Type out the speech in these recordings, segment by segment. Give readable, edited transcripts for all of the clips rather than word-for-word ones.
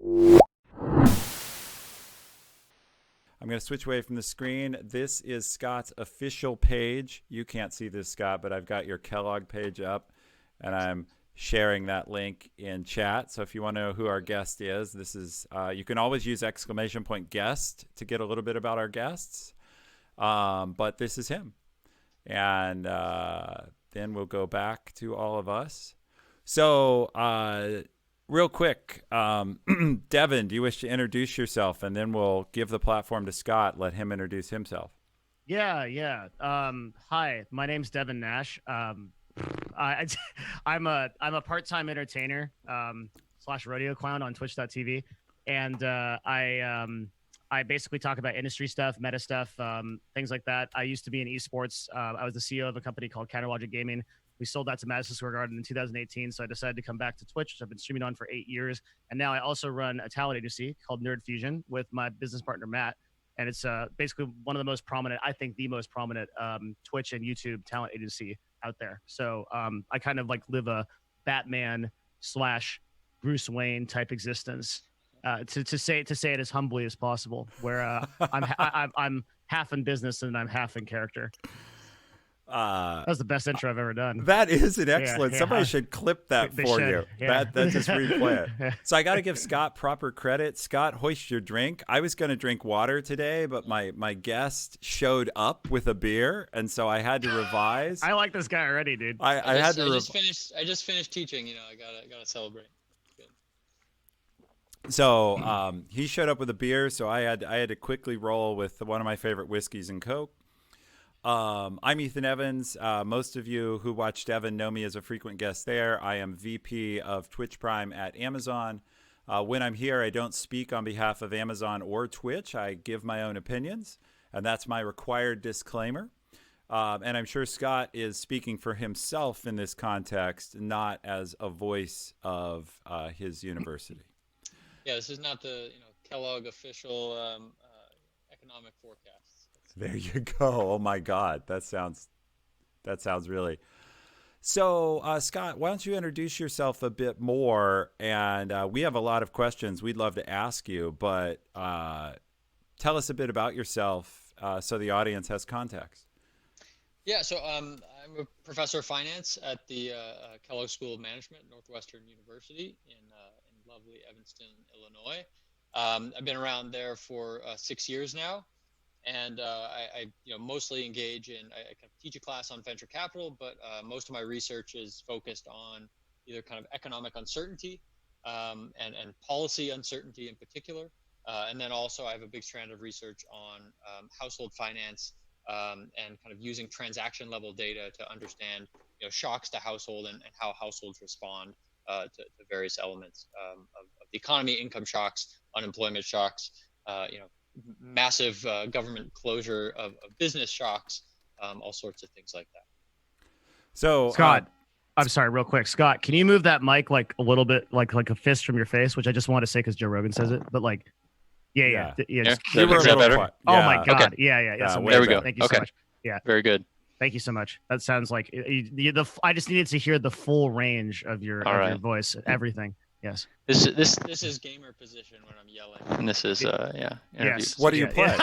I'm going to switch away from the screen. This is Scott's official page. You can't see this, Scott, but I've got your Kellogg page up, and I'm sharing that link in chat. So if you want to know who our guest is, this is you can always use !guest to get a little bit about our guests, but this is him. And then we'll go back to all of us. So real quick, Devin, do you wish to introduce yourself? And then we'll give the platform to Scott, let him introduce himself. Yeah. Hi, my name's Devin Nash. I'm a part-time entertainer / rodeo clown on twitch.tv. And I basically talk about industry stuff, meta stuff, things like that. I used to be in esports. I was the CEO of a company called Counterlogic Gaming. We sold that to Madison Square Garden in 2018, so I decided to come back to Twitch, which I've been streaming on for 8 years. And now I also run a talent agency called Nerd Fusion with my business partner, Matt. And it's basically one of the most prominent, I think the most prominent Twitch and YouTube talent agency out there. So I kind of like live a Batman / Bruce Wayne type existence, to say it as humbly as possible, where I'm half in business and I'm half in character. That was the best intro I've ever done. That is an excellent. Yeah. Somebody should clip that for you. Yeah. That just replay it. So I got to give Scott proper credit. Scott, hoist your drink. I was going to drink water today, but my guest showed up with a beer, and so I had to revise. I like this guy already, dude. I just finished teaching. You know, I gotta celebrate. So he showed up with a beer, so I had to quickly roll with one of my favorite whiskeys and Coke. I'm Ethan Evans. Most of you who watch Devin know me as a frequent guest there. I am VP of Twitch Prime at Amazon. When I'm here, I don't speak on behalf of Amazon or Twitch. I give my own opinions, and that's my required disclaimer. And I'm sure Scott is speaking for himself in this context, not as a voice of his university. Yeah, this is not the Kellogg official economic forecast. There you go. Oh my God, that sounds really. So Scott, why don't you introduce yourself a bit more? And we have a lot of questions we'd love to ask you, but tell us a bit about yourself so the audience has context. Yeah, so I'm a professor of finance at the Kellogg School of Management at Northwestern University in lovely Evanston, Illinois. I've been around there for 6 years now. And I mostly engage in, I kind of teach a class on venture capital, but most of my research is focused on either kind of economic uncertainty and policy uncertainty in particular. And then also I have a big strand of research on household finance and kind of using transaction level data to understand shocks to household and how households respond to various elements of the economy, income shocks, unemployment shocks, massive government closure of business shocks, all sorts of things like that. So Scott, I'm sorry, real quick. Scott, can you move that mic like a little bit, like a fist from your face, which I just want to say because Joe Rogan says it, but like, yeah. Is you were a little better? quiet. Oh my God. Okay. Yeah. There we go. Thank you so much. Yeah. Very good. Thank you so much. That sounds like I just needed to hear the full range of your your voice, everything. Yes. This is gamer position when I'm yelling, and this is interviews. Yes. What do you play?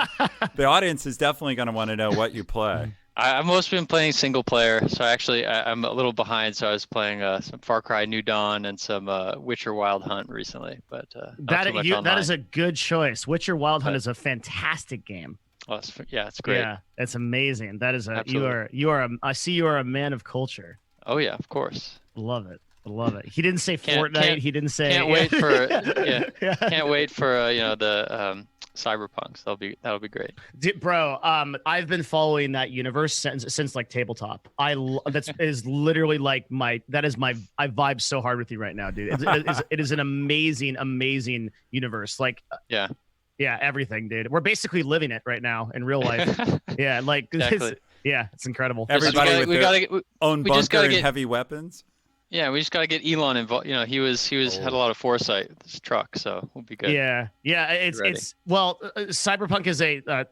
The audience is definitely going to want to know what you play. I've mostly been playing single player, so actually I'm a little behind. So I was playing some Far Cry New Dawn and some Witcher Wild Hunt recently, but that is a good choice. Witcher Wild Hunt is a fantastic game. Well, it's great. Yeah, it's amazing. That is Absolutely. I see you are a man of culture. Oh yeah, of course. Love it. He didn't say Fortnite. He didn't say. Can't wait for Can't wait for the Cyberpunks. That'll be great. Bro, I've been following that universe since like tabletop. That is literally like I vibe so hard with you right now, dude. It is an amazing universe. Like yeah, everything, dude. We're basically living it right now in real life. Yeah, like exactly. It's incredible. Everybody with their own bunker and heavy weapons. Yeah, we just got to get Elon involved. You know, he had a lot of foresight with this truck, so we'll be good. Yeah. It's well, cyberpunk is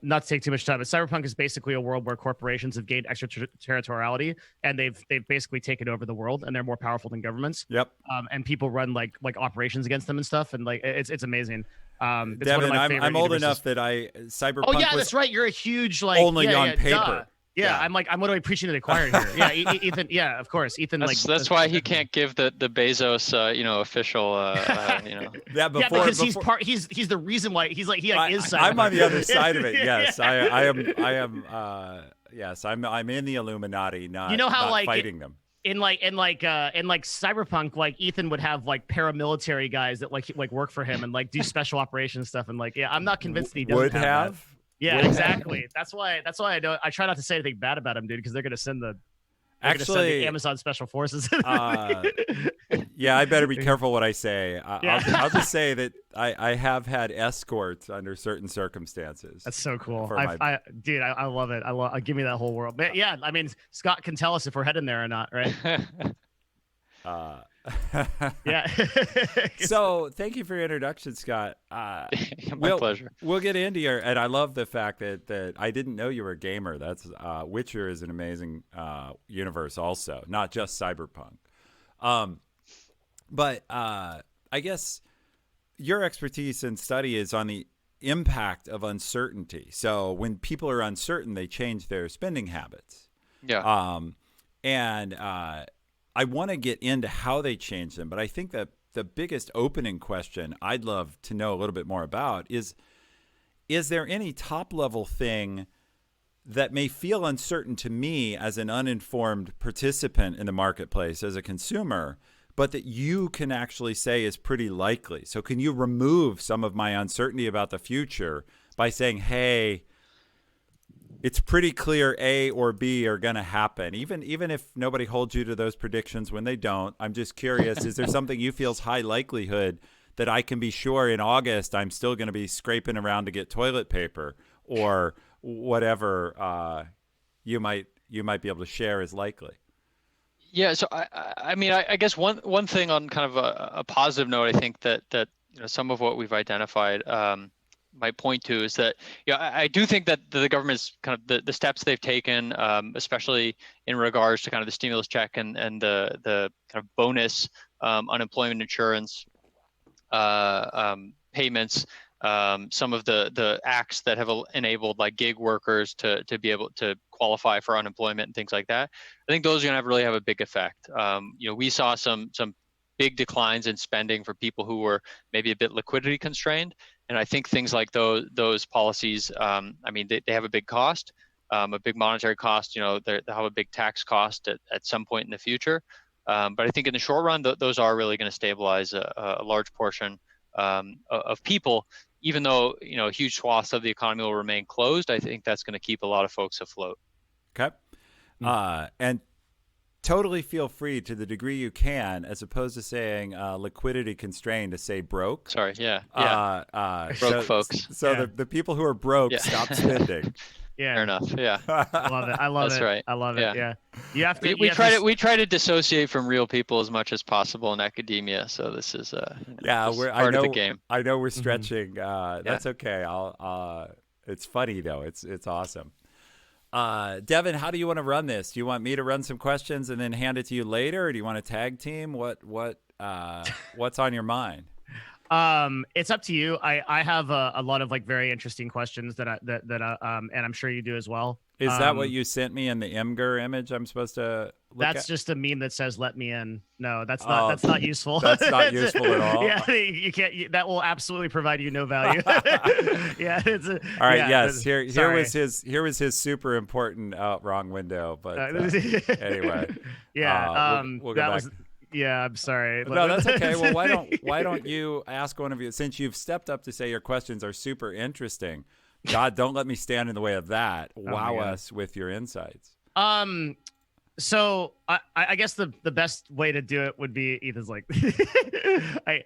not to take too much time, but cyberpunk is basically a world where corporations have gained extraterritoriality, and they've basically taken over the world, and they're more powerful than governments. Yep. And people run like operations against them and stuff, and like it's amazing. It's Devin, one of my I'm old universes. enough that cyberpunk. Oh yeah, was that's right. You're a huge like only on paper. Duh. Yeah, I'm what do I preaching to the choir here? Yeah, Ethan. Yeah, of course, Ethan. That's why he can't give the Bezos, official, Yeah, because he's the reason why he's like he is. Cyberpunk. I'm on the other side of it. Yes, I am. Yes, I'm in the Illuminati, not not fighting them. In cyberpunk, like Ethan would have like paramilitary guys that like work for him and like do special operations stuff, and like I'm not convinced that he doesn't would have. That. Yeah, exactly. That's why I try not to say anything bad about him, dude, because they're gonna send the Amazon Special Forces. Yeah, I better be careful what I say. I'll just say that I have had escorts under certain circumstances. That's so cool. I love it. Give me that whole world. But yeah, I mean, Scott can tell us if we're heading there or not, right? Yeah. So thank you for your introduction, Scott. My pleasure. We'll get into your, and I love the fact that I didn't know you were a gamer. That's Witcher is an amazing universe also, not just cyberpunk. But I guess your expertise and study is on the impact of uncertainty. So when people are uncertain, they change their spending habits. Yeah. I want to get into how they change them, but I think that the biggest opening question I'd love to know a little bit more about is there any top-level thing that may feel uncertain to me as an uninformed participant in the marketplace, as a consumer, but that you can actually say is pretty likely? So can you remove some of my uncertainty about the future by saying, hey, it's pretty clear A or B are going to happen, even if nobody holds you to those predictions when they don't? I'm just curious, is there something you feel's high likelihood that I can be sure in August I'm still going to be scraping around to get toilet paper, or whatever you might be able to share is likely? Yeah, so I guess one thing on kind of a positive note, I think that some of what we've identified might point to is that I do think that the government's kind of the steps they've taken, especially in regards to kind of the stimulus check and the kind of bonus unemployment insurance payments, some of the acts that have enabled like gig workers to be able to qualify for unemployment and things like that. I think those are going to really have a big effect. We saw some big declines in spending for people who were maybe a bit liquidity constrained. And I think things like those policies, they have a big cost, a big monetary cost. They have a big tax cost at some point in the future. But I think in the short run, those are really going to stabilize a large portion of people. Even though huge swaths of the economy will remain closed, I think that's going to keep a lot of folks afloat. Okay, and totally feel free, to the degree you can, as opposed to saying liquidity constrained, to say broke. Sorry, yeah. Broke folks. So the people who are broke stop spending. Yeah, fair enough. Yeah, I love it. I love That's it. right. I love it. Yeah, you have to. We try to dissociate from real people as much as possible in academia. So this is part of the game. I know we're stretching. That's okay. It's funny though. It's awesome. Devin, how do you want to run this? Do you want me to run some questions and then hand it to you later, or do you want a tag team? What's on your mind? It's up to you. I have a lot of like very interesting questions that and I'm sure you do as well. Is that what you sent me in the Imgur image I'm supposed to look That's at? just a meme that says "Let me in." No, that's not useful. That's not useful at all. Yeah, you can't. That will absolutely provide you no value. Yeah. All right. Yes. Here was his super important wrong window. But anyway. Yeah. We'll go back. Yeah, I'm sorry. No, that's okay. Well, why don't you ask one of you, since you've stepped up to say your questions are super interesting? God, don't let me stand in the way of that. Wow us with your insights. So I guess the best way to do it would be Ethan's like, the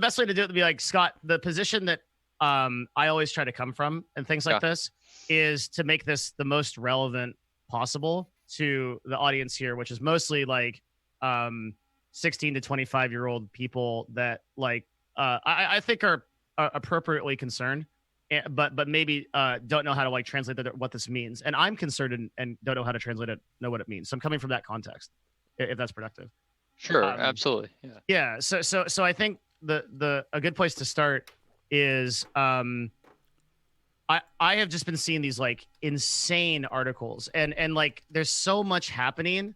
best way to do it would be like, Scott, the position that I always try to come from and things like this is to make this the most relevant possible to the audience here, which is mostly like 16 to 25-year-old people that like I think are appropriately concerned, but maybe don't know how to like translate what this means. And I'm concerned and don't know how to translate it, know what it means. So I'm coming from that context, if that's productive. Sure, absolutely. Yeah. Yeah. So I think a good place to start is I have just been seeing these like insane articles and like there's so much happening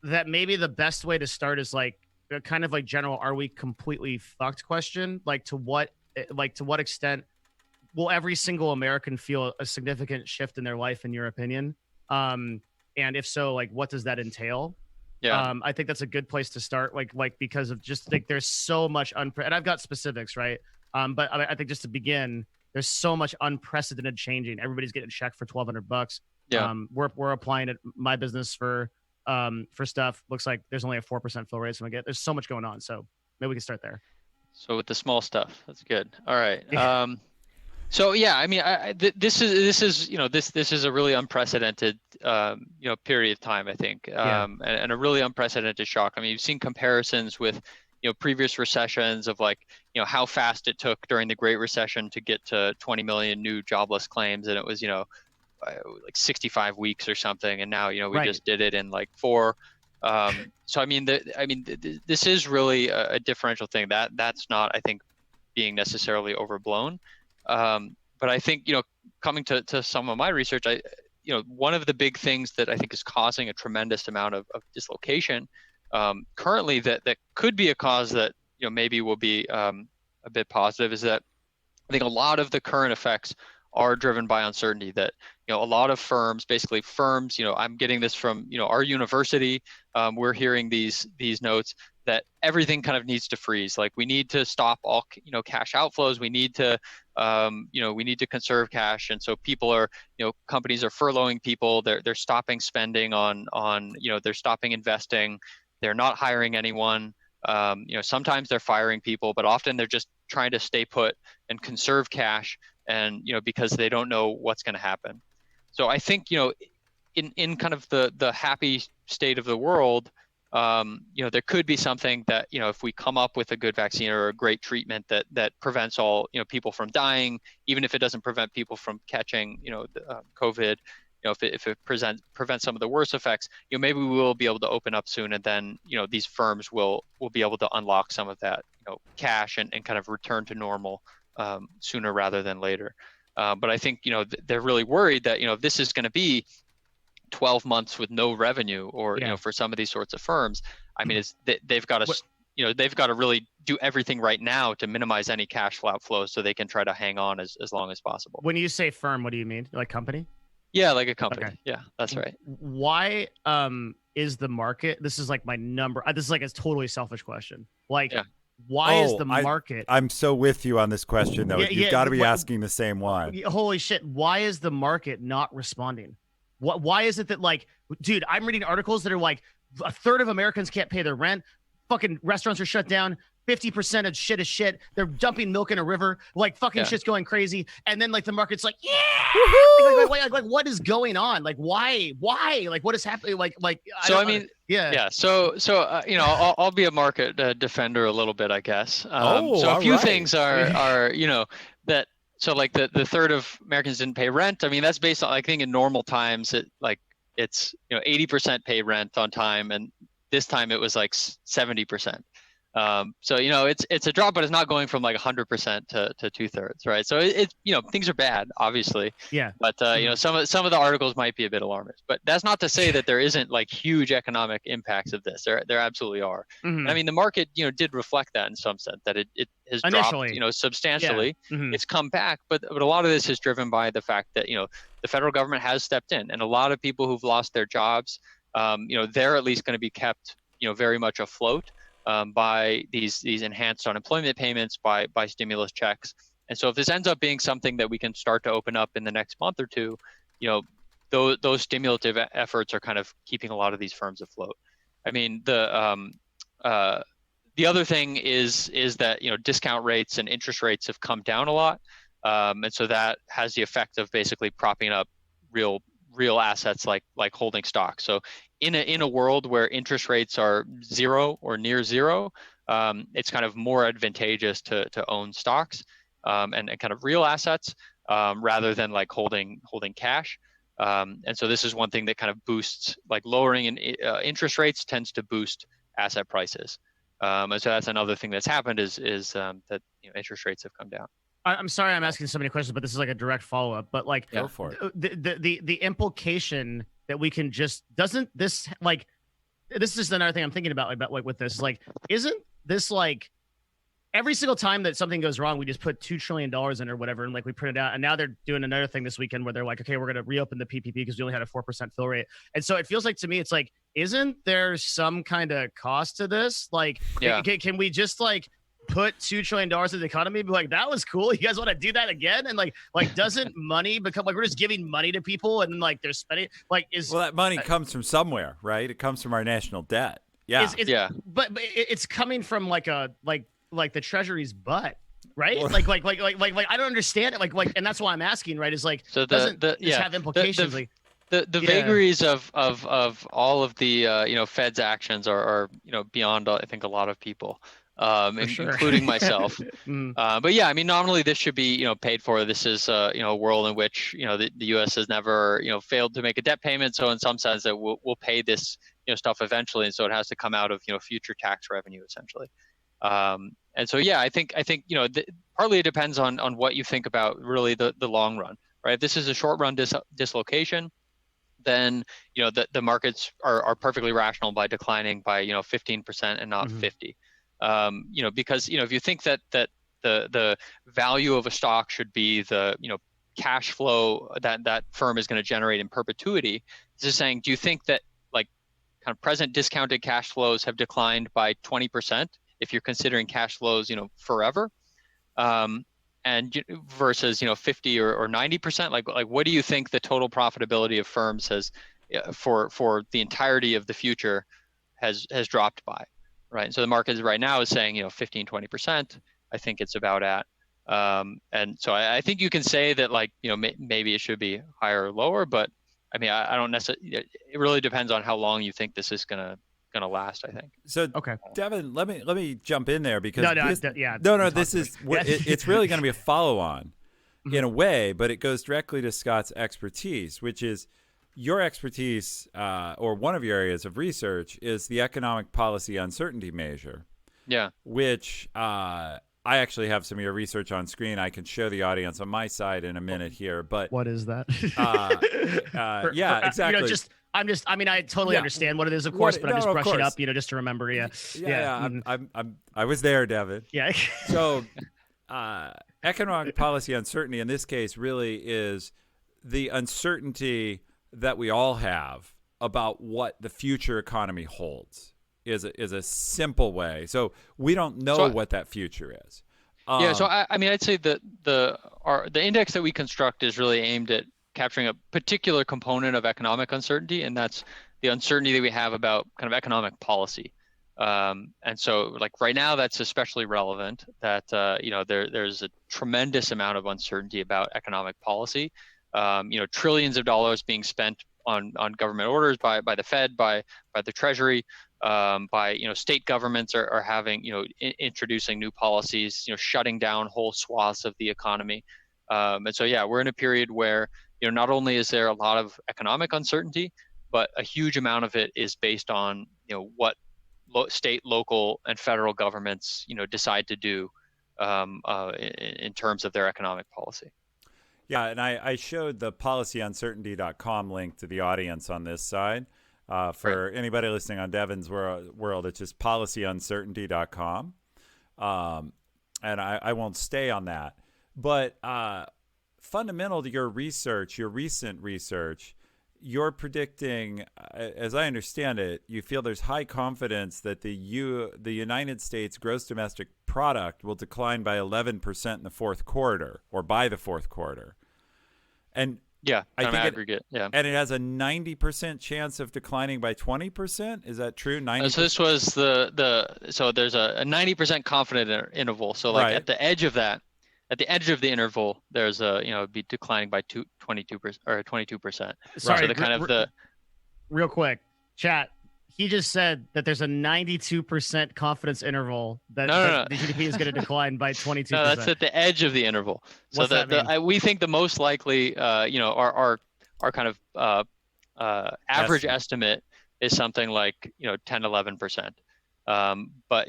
that maybe the best way to start is like a kind of like general, are we completely fucked question? Like to what extent will every single American feel a significant shift in their life, in your opinion? And if so, like what does that entail? Yeah. I think that's a good place to start, like because of just like there's so much and I've got specifics, right? But I think just to begin, there's so much unprecedented changing. Everybody's getting a check for $1,200. Yeah. We're applying at my business for stuff. Looks like there's only a 4% fill rate. So there's so much going on. So maybe we can start there. So with the small stuff, that's good. All right. So yeah, I mean, this is a really unprecedented period of time, I think, and a really unprecedented shock. I mean, you've seen comparisons with previous recessions of like how fast it took during the Great Recession to get to 20 million new jobless claims, and it was like 65 weeks or something, and now we just did it in like 4. So I mean, this is really a differential thing that's not, I think, being necessarily overblown. But I think coming to some of my research, one of the big things that I think is causing a tremendous amount of dislocation currently that could be a cause that maybe will be a bit positive is that I think a lot of the current effects are driven by uncertainty. That a lot of firms, I'm getting this from our university. We're hearing these notes that everything kind of needs to freeze. Like we need to stop all cash outflows. We need to we need to conserve cash, and so people are companies are furloughing people. They're stopping spending on they're stopping investing. They're not hiring anyone. Sometimes they're firing people, but often they're just trying to stay put and conserve cash, and because they don't know what's going to happen. So I think in kind of the happy state of the world, there could be something that if we come up with a good vaccine or a great treatment that prevents all people from dying, even if it doesn't prevent people from catching COVID. If it prevents some of the worst effects, maybe we will be able to open up soon, and then these firms will be able to unlock some of that cash and kind of return to normal sooner rather than later. But I think they're really worried that if this is going to be 12 months with no revenue, or for some of these sorts of firms, I mean, they've got to really do everything right now to minimize any cash outflows so they can try to hang on as long as possible. When you say firm, what do you mean? Like company? Yeah, like a company. Okay. Yeah, that's right. Why is the market? This is like my number. This is like a totally selfish question. Like, why is the market? I'm so with you on this question, though. You've got to be asking the same one. Holy shit! Why is the market not responding? Why is it that like, dude, I'm reading articles that are like a third of Americans can't pay their rent. Fucking restaurants are shut down. 50% of shit is shit. They're dumping milk in a river. Like fucking shit's going crazy. And then like the market's like, like what is going on? Like why? Like what is happening? I'll be a market defender a little bit, I guess. So a few things are that. So like the third of Americans didn't pay rent. I mean, that's based on, I think in normal times, it's 80% pay rent on time, and this time it was like 70%. So it's a drop, but it's not going from like 100% to 2/3, right? So it's things are bad, obviously. Yeah. But some of the articles might be a bit alarmist. But that's not to say that there isn't like huge economic impacts of this. There absolutely are. Mm-hmm. And I mean, the market did reflect that in some sense, that it has initially dropped substantially. Yeah. Mm-hmm. It's come back, but a lot of this is driven by the fact that the federal government has stepped in, and a lot of people who've lost their jobs, they're at least going to be kept very much afloat. By these enhanced unemployment payments, by stimulus checks. And so if this ends up being something that we can start to open up in the next month or two, those stimulative efforts are kind of keeping a lot of these firms afloat. I mean, the other thing is that discount rates and interest rates have come down a lot, and so that has the effect of basically propping up real assets like holding stock. So in a world where interest rates are zero or near zero, it's kind of more advantageous to own stocks and kind of real assets rather than like holding cash. And so this is one thing that kind of boosts, like lowering interest rates tends to boost asset prices. And so that's another thing that's happened is that interest rates have come down. I'm sorry I'm asking so many questions, but this is like a direct follow-up. But like, Go for it. The implication that we can just doesn't this like this is another thing I'm thinking about like with this, like, isn't this like every single time that something goes wrong, we just put $2 trillion in or whatever, and like we print it out, and now they're doing another thing this weekend where they're like, okay, we're going to reopen the PPP because we only had a 4% fill rate. And so it feels like to me, it's like, isn't there some kind of cost to this? Like, can we just like put $2 trillion into the economy and be like, that was cool, you guys want to do that again? And like doesn't money become like we're just giving money to people and then like they're spending like well, that money comes from somewhere, right? It comes from our national debt. But it's coming from like the Treasury's butt, right? Like I don't understand it. Like, and that's why I'm asking, right? Is like, so doesn't this have implications? The vagaries of all of the Fed's actions are beyond I think a lot of people, including myself. But yeah, I mean, nominally this should be paid for. This is a world in which the U.S. has never failed to make a debt payment. So in some sense, that we'll pay this stuff eventually, and so it has to come out of future tax revenue essentially. And so yeah, I think partly it depends on what you think about really the long run, right? If this is a short run dislocation, then the markets are perfectly rational by declining by 15% and not 50. Because if you think that the value of a stock should be the cash flow that firm is going to generate in perpetuity, this is saying, do you think that like kind of present discounted cash flows have declined by 20%? If you're considering cash flows, forever, and versus 50 or 90%, like what do you think the total profitability of firms has for the entirety of the future has dropped by, right? And so the market right now is saying 15, 20%. I think it's about at, and so I think you can say that like maybe it should be higher or lower, but I mean I don't necessarily. It really depends on how long you think this is gonna last, I think. So okay, Devin, let me jump in there because this is it's really going to be a follow-on in a way, but it goes directly to Scott's expertise, which is your expertise or one of your areas of research is the economic policy uncertainty measure. Yeah. Which I actually have some of your research on screen. I can show the audience on my side in a minute here, but what is that? Yeah, exactly. I totally understand what it is, of course, but I'm just brushing up, just to remember. I was there, Devin. Yeah. So, economic policy uncertainty in this case really is the uncertainty that we all have about what the future economy holds. Is a simple way. So we don't know what that future is. So I mean, I'd say that the index that we construct is really aimed at capturing a particular component of economic uncertainty, and that's the uncertainty that we have about kind of economic policy. And so like right now, that's especially relevant that, there's a tremendous amount of uncertainty about economic policy, trillions of dollars being spent on government orders by the Fed, by the Treasury, by state governments are having introducing new policies, shutting down whole swaths of the economy. And so yeah, we're in a period where not only is there a lot of economic uncertainty, but a huge amount of it is based on what state, local, and federal governments decide to do in terms of their economic policy. Yeah, and I showed the policyuncertainty.com link to the audience on this side. For anybody listening on Devin's world, it's just policyuncertainty.com. And I won't stay on that. But fundamental to your research, your recent research, you're predicting, as I understand it, you feel there's high confidence that the United States gross domestic product will decline by 11% in the fourth quarter, or by the fourth quarter. And yeah, I think aggregate. Yeah, and it has a 90% chance of declining by 20%. Is that true? 90%? So this was so there's a 90% confident interval. So like at the edge of that. At the edge of the interval, there's be declining by 22% or 22%. Sorry, so the kind of the real quick. Chat. He just said that there's a 92% confidence interval that, No. the GDP is going to decline by 22%. No, that's at the edge of the interval. So What's that mean? we think the most likely, our kind of average estimate is something like 10, 11%. But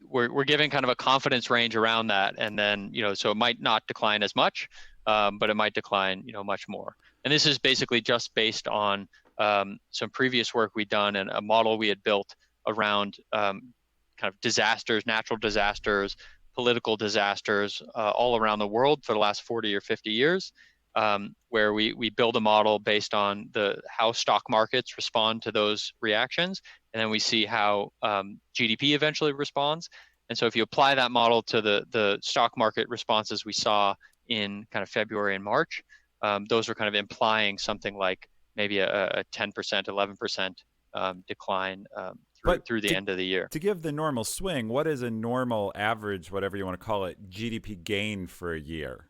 we're giving kind of a confidence range around that, and then so it might not decline as much, but it might decline much more. And this is basically just based on some previous work we'd done and a model we had built around kind of disasters, natural disasters, political disasters all around the world for the last 40 or 50 years, where we build a model based on how stock markets respond to those reactions, and then we see how GDP eventually responds. And so if you apply that model to the stock market responses we saw in kind of February and March, those are kind of implying something like maybe a 10%, 11% decline through the end of the year. To give the normal swing, what is a normal average, whatever you want to call it, GDP gain for a year?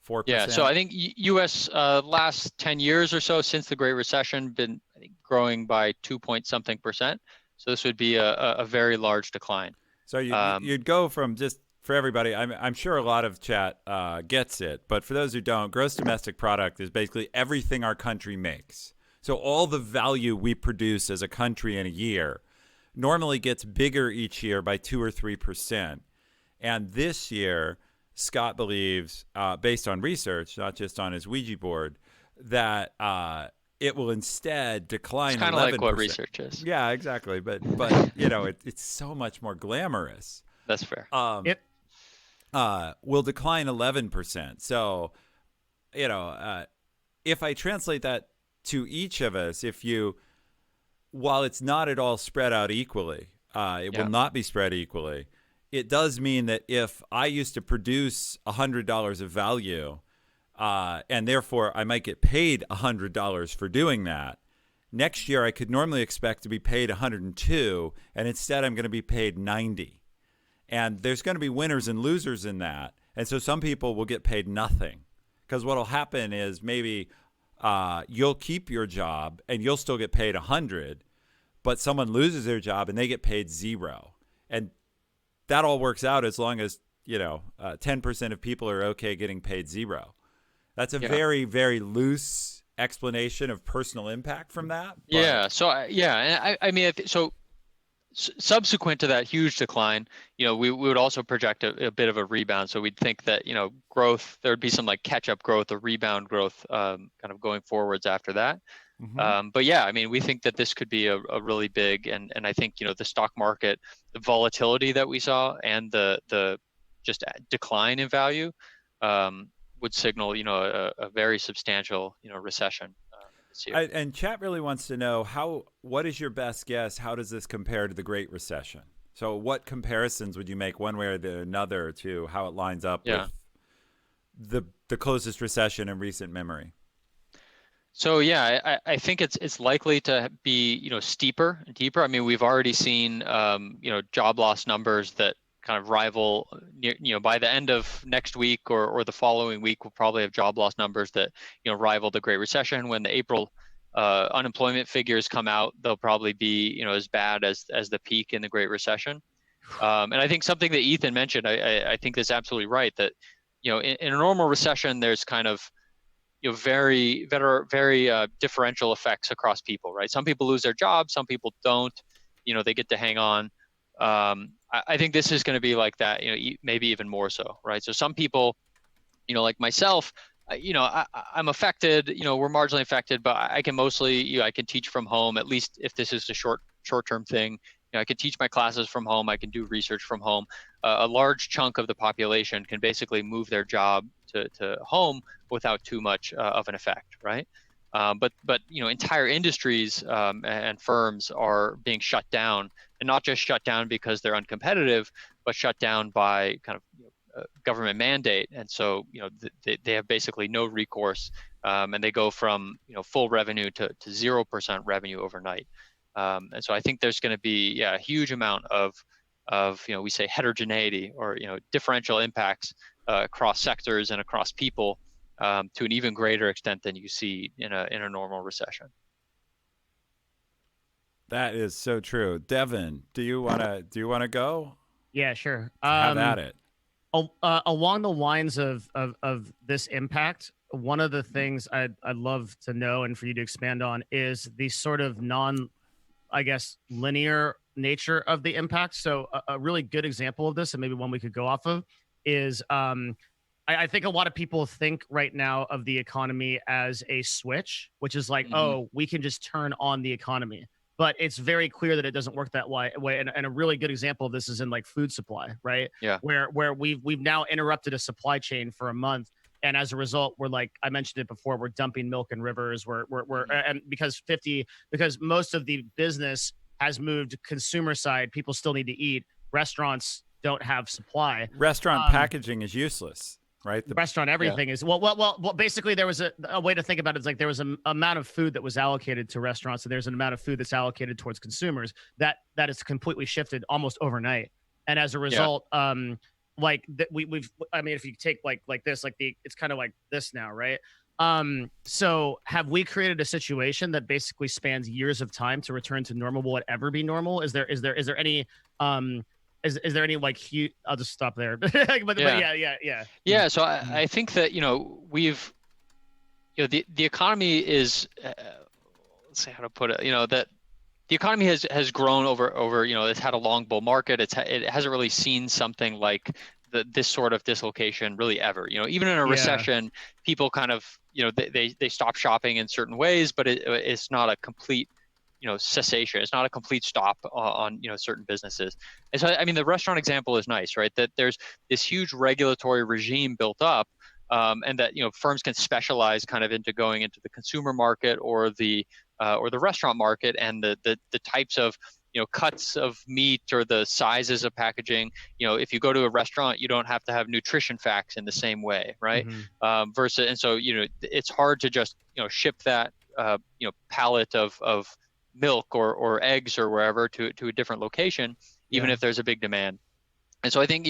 4%? Yeah, so I think U.S. Last 10 years or so since the Great Recession been growing by 2-point-something%. So this would be a very large decline. So you'd go from, just for everybody, I'm sure a lot of chat gets it, but for those who don't, gross domestic product is basically everything our country makes. So all the value we produce as a country in a year normally gets bigger each year by 2 or 3%. And this year, Scott believes, based on research, not just on his Ouija board, that it will instead decline 11%. It's kind of like what research is. Yeah, exactly. But it's so much more glamorous. That's fair. Will decline 11%. So, if I translate that to each of us, while it's not at all spread out equally, it will not be spread equally. It does mean that if I used to produce $100 of value, and therefore I might get paid $100 for doing that, next year I could normally expect to be paid $102, and instead I'm going to be paid $90. And there's going to be winners and losers in that. And so some people will get paid nothing, because what will happen is maybe you'll keep your job and you'll still get paid 100, but someone loses their job and they get paid 0. And that all works out as long as 10% of people are okay getting paid 0. That's a very, very loose explanation of personal impact from that. But... Yeah. So and I mean, subsequent to that huge decline, we would also project a bit of a rebound. So we'd think that growth, there would be some like catch-up growth or rebound growth, kind of going forwards after that. Mm-hmm. But yeah, I mean, we think that this could be a really big, and I think the stock market, the volatility that we saw, and the just decline in value would signal a very substantial recession. And chat really wants to know what is your best guess? How does this compare to the Great Recession? So what comparisons would you make one way or another to how it lines up with the closest recession in recent memory? So yeah, I think it's likely to be steeper and deeper. I mean, we've already seen job loss numbers that kind of rival, by the end of next week or the following week, we'll probably have job loss numbers that rival the Great Recession. When the April unemployment figures come out, they'll probably be as bad as the peak in the Great Recession. And I think something that Ethan mentioned, I think that's absolutely right, that in a normal recession, there's kind of very differential effects across people, right? Some people lose their jobs, some people don't. They get to hang on. I think this is going to be like that, maybe even more so, right? So some people, like myself, I'm affected. We're marginally affected, but I can mostly, I can teach from home, at least if this is a short-term thing. I can teach my classes from home. I can do research from home. A large chunk of the population can basically move their job to home without too much of an effect, right? But entire industries and firms are being shut down, and not just shut down because they're uncompetitive, but shut down by kind of government mandate. And so they have basically no recourse, and they go from full revenue to 0% revenue overnight. And so I think there's going to be a huge amount of we say heterogeneity or differential impacts across sectors and across people, to an even greater extent than you see in a normal recession. That is so true. Devin, do you wanna go? Yeah, sure. Have at it. Along the lines of this impact, one of the things I'd love to know and for you to expand on is the sort of I guess, linear nature of the impact. So a really good example of this, and maybe one we could go off of, is I think a lot of people think right now of the economy as a switch, which is like, oh, we can just turn on the economy. But it's very clear that it doesn't work that way. And a really good example of this is in like food supply, right? Yeah. Where we've now interrupted a supply chain for a month. And as a result, we're like, I mentioned it before, we're dumping milk in rivers. And because most of the business has moved consumer side, people still need to eat. Restaurants don't have supply. Restaurant packaging is useless, right? The restaurant everything is well. Basically, there was a way to think about it. It's like there was an amount of food that was allocated to restaurants, and there's an amount of food that's allocated towards consumers. That is completely shifted almost overnight. And as a result, like I mean, if you take like this, it's kind of like this now, right? So have we created a situation that basically spans years of time to return to normal? Will it ever be normal? Is there any is there any like huge? I'll just stop there. but yeah. So I think that we've the economy is let's say how to put it. That the economy has grown over it's had a long bull market. It hasn't really seen something like this sort of dislocation really ever. Even in a recession, people kind of they stop shopping in certain ways, but it's not a complete cessation. It's not a complete stop on certain businesses. And so I mean the restaurant example is nice, right? That there's this huge regulatory regime built up, and that firms can specialize kind of into going into the consumer market or the restaurant market, and the types of cuts of meat or the sizes of packaging. If you go to a restaurant, you don't have to have nutrition facts in the same way, right? Versus, and so it's hard to just ship that pallet of milk or eggs or wherever to a different location, even if there's a big demand. And so I think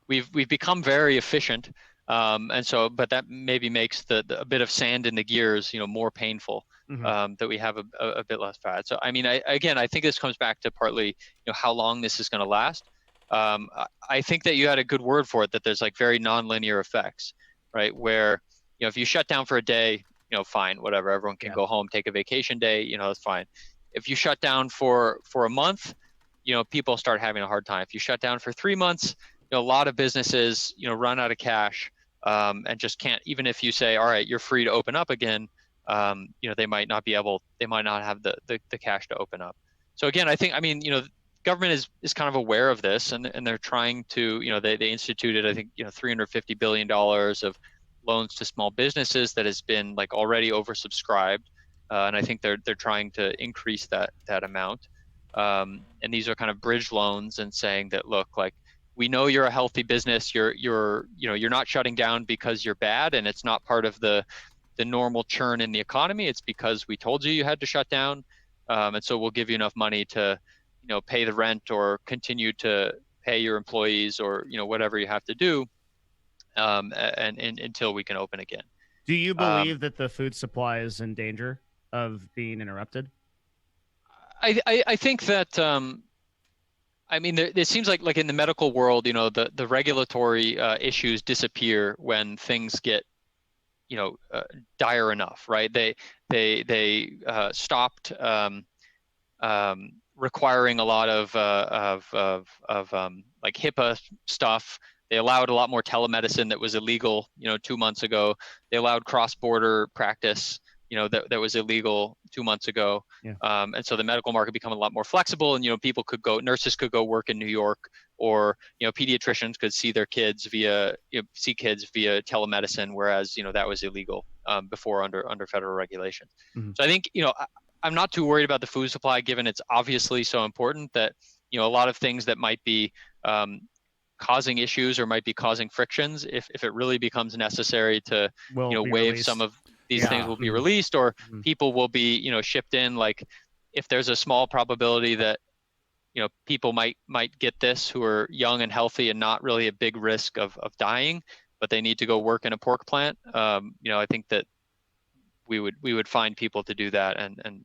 we've become very efficient, and so but that maybe makes a bit of sand in the gears more painful. That we have a bit less fat. So I mean, I think this comes back to partly how long this is going to last. I think that you had a good word for it, that there's like very nonlinear effects, right? Where if you shut down for a day, fine, whatever, everyone can go home, take a vacation day, that's fine. If you shut down for a month, people start having a hard time. If you shut down for 3 months, a lot of businesses run out of cash, and just can't. Even if you say, all right, you're free to open up again, they might not have the cash to open up. So again, I think, government is kind of aware of this, and they're trying to, they instituted, I think, $350 billion of loans to small businesses that has been like already oversubscribed. And I think they're trying to increase that amount. And these are kind of bridge loans, and saying that, look, like, we know you're a healthy business. You're not shutting down because you're bad, and it's not part of the normal churn in the economy. It's because we told you had to shut down, and so we'll give you enough money to pay the rent or continue to pay your employees, or whatever you have to do, and until we can open again. Do you believe that the food supply is in danger of being interrupted? I think that it seems like in the medical world, the regulatory issues disappear when things get dire enough, right? They stopped requiring a lot of like HIPAA stuff. They allowed a lot more telemedicine that was illegal, 2 months ago. They allowed cross-border practice, that was illegal 2 months ago. And so the medical market become a lot more flexible, and nurses could go work in New York, or pediatricians could see their kids via telemedicine, whereas that was illegal before under federal regulations. So I think I'm not too worried about the food supply, given it's obviously so important that a lot of things that might be causing issues or might be causing frictions, if it really becomes necessary to waive released. Some of these things will be released, or people will be shipped in. Like, if there's a small probability that people might get this who are young and healthy and not really a big risk of dying, but they need to go work in a pork plant, I think that we would find people to do that, and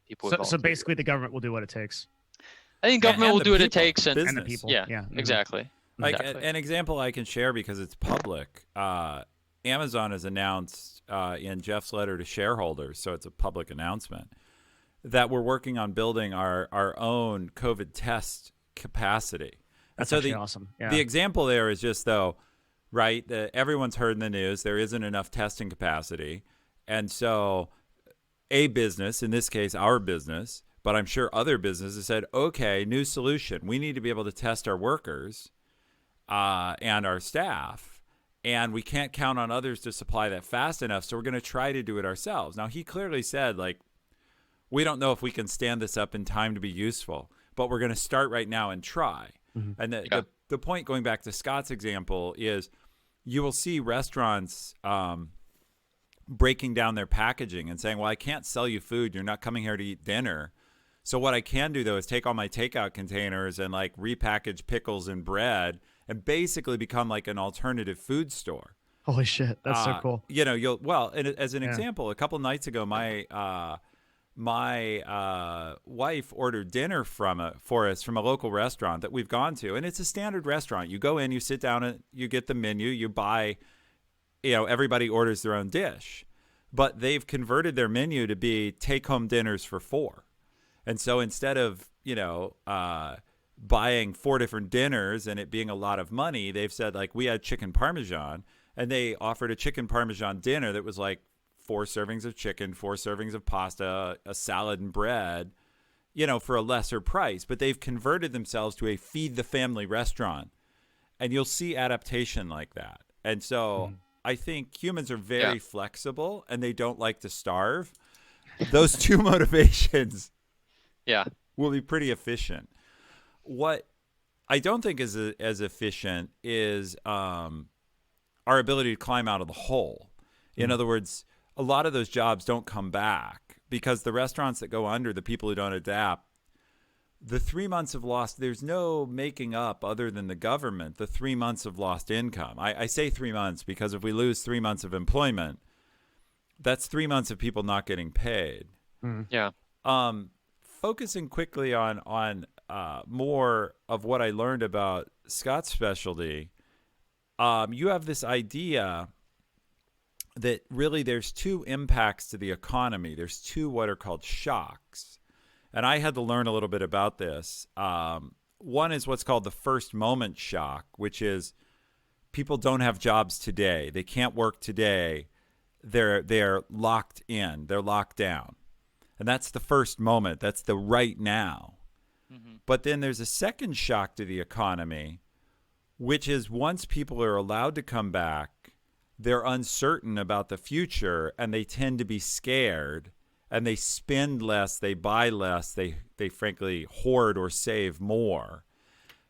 people. So basically, the government will do what it takes. I think government will do what it people, takes, And the people. Yeah, Mm-hmm. exactly. Like exactly. an example I can share because it's public. Amazon has announced in Jeff's letter to shareholders, so it's a public announcement, that we're working on building our own COVID test capacity. That's and so actually awesome. Yeah. The example there is just though, right? Everyone's heard in the news there isn't enough testing capacity, and so a business, in this case our business, but I'm sure other businesses said, okay, new solution. We need to be able to test our workers and our staff, and we can't count on others to supply that fast enough, so we're going to try to do it ourselves. Now, he clearly said, like, we don't know if we can stand this up in time to be useful, but we're going to start right now and try. Mm-hmm. And the point, going back to Scott's example, is you will see restaurants breaking down their packaging and saying, well, I can't sell you food. You're not coming here to eat dinner. So what I can do, though, is take all my takeout containers and, like, repackage pickles and bread and basically become like an alternative food store. Holy shit, that's so cool. You know, and as an example, a couple of nights ago, my wife ordered dinner for us from a local restaurant that we've gone to, and it's a standard restaurant. You go in, you sit down, and you get the menu, you buy, everybody orders their own dish, but they've converted their menu to be take-home dinners for 4. And so instead of, buying 4 different dinners and it being a lot of money, they've said, like, we had chicken parmesan, and they offered a chicken parmesan dinner that was like 4 servings of chicken, 4 servings of pasta, a salad and bread, for a lesser price. But they've converted themselves to a feed the family restaurant, and you'll see adaptation like that. And so I think humans are very flexible, and they don't like to starve. Those 2 motivations will be pretty efficient. What I don't think is as efficient is our ability to climb out of the hole. In other words, a lot of those jobs don't come back because the restaurants that go under, the people who don't adapt, the 3 months of lost, there's no making up other than the government, the 3 months of lost income. I say 3 months because if we lose 3 months of employment, that's 3 months of people not getting paid. Yeah. Focusing quickly on more of what I learned about Scott's specialty, you have this idea that really there's 2 impacts to the economy. There's 2 what are called shocks. And I had to learn a little bit about this. One is what's called the first moment shock, which is people don't have jobs today. They can't work today. They're locked in. They're locked down. And that's the first moment. That's the right now. But then there's a second shock to the economy, which is once people are allowed to come back, they're uncertain about the future, and they tend to be scared, and they spend less, they buy less, they frankly hoard or save more.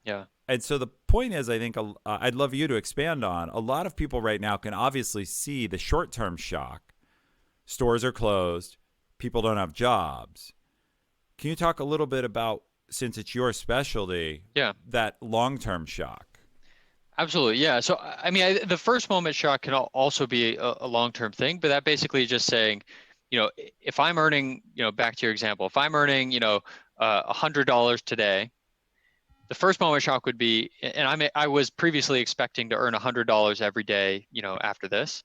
Yeah. And so the point is, I think I'd love you to expand on, a lot of people right now can obviously see the short-term shock. Stores are closed. People don't have jobs. Can you talk a little bit about, since it's your specialty, that long-term shock? Absolutely. Yeah. So, I mean, the first moment shock can also be a long-term thing, but that basically is just saying, if I'm earning, back to your example, if I'm earning, $100 today, the first moment shock would be, and I was previously expecting to earn $100 every day, after this.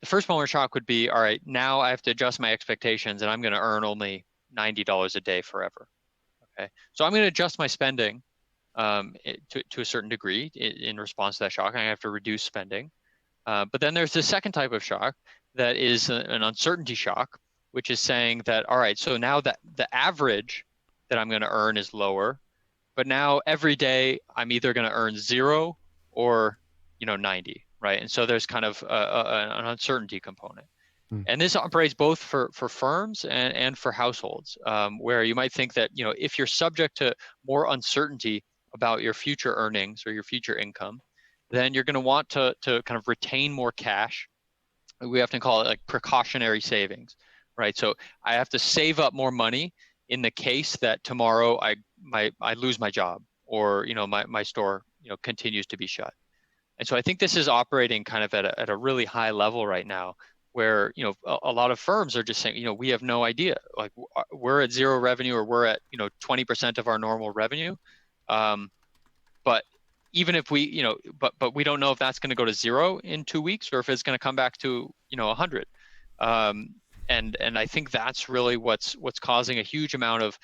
The first moment shock would be, all right, now I have to adjust my expectations and I'm going to earn only $90 a day forever. Okay. So I'm going to adjust my spending to a certain degree in response to that shock. I have to reduce spending. But then there's the second type of shock that is an uncertainty shock, which is saying that, all right, so now that the average that I'm going to earn is lower, but now every day I'm either going to earn 0 or 90, right? And so there's kind of an uncertainty component. And this operates both for firms and for households, where you might think that, if you're subject to more uncertainty about your future earnings or your future income, then you're going to want to kind of retain more cash. We often call it like precautionary savings, right? So I have to save up more money in the case that tomorrow I lose my job or, my store, continues to be shut. And so I think this is operating kind of at a really high level right now, where a lot of firms are just saying, we have no idea, like we're at zero revenue, or we're at 20% of our normal revenue, but even if we but we don't know if that's going to go to zero in 2 weeks, or if it's going to come back to 100. And I think that's really what's causing a huge amount of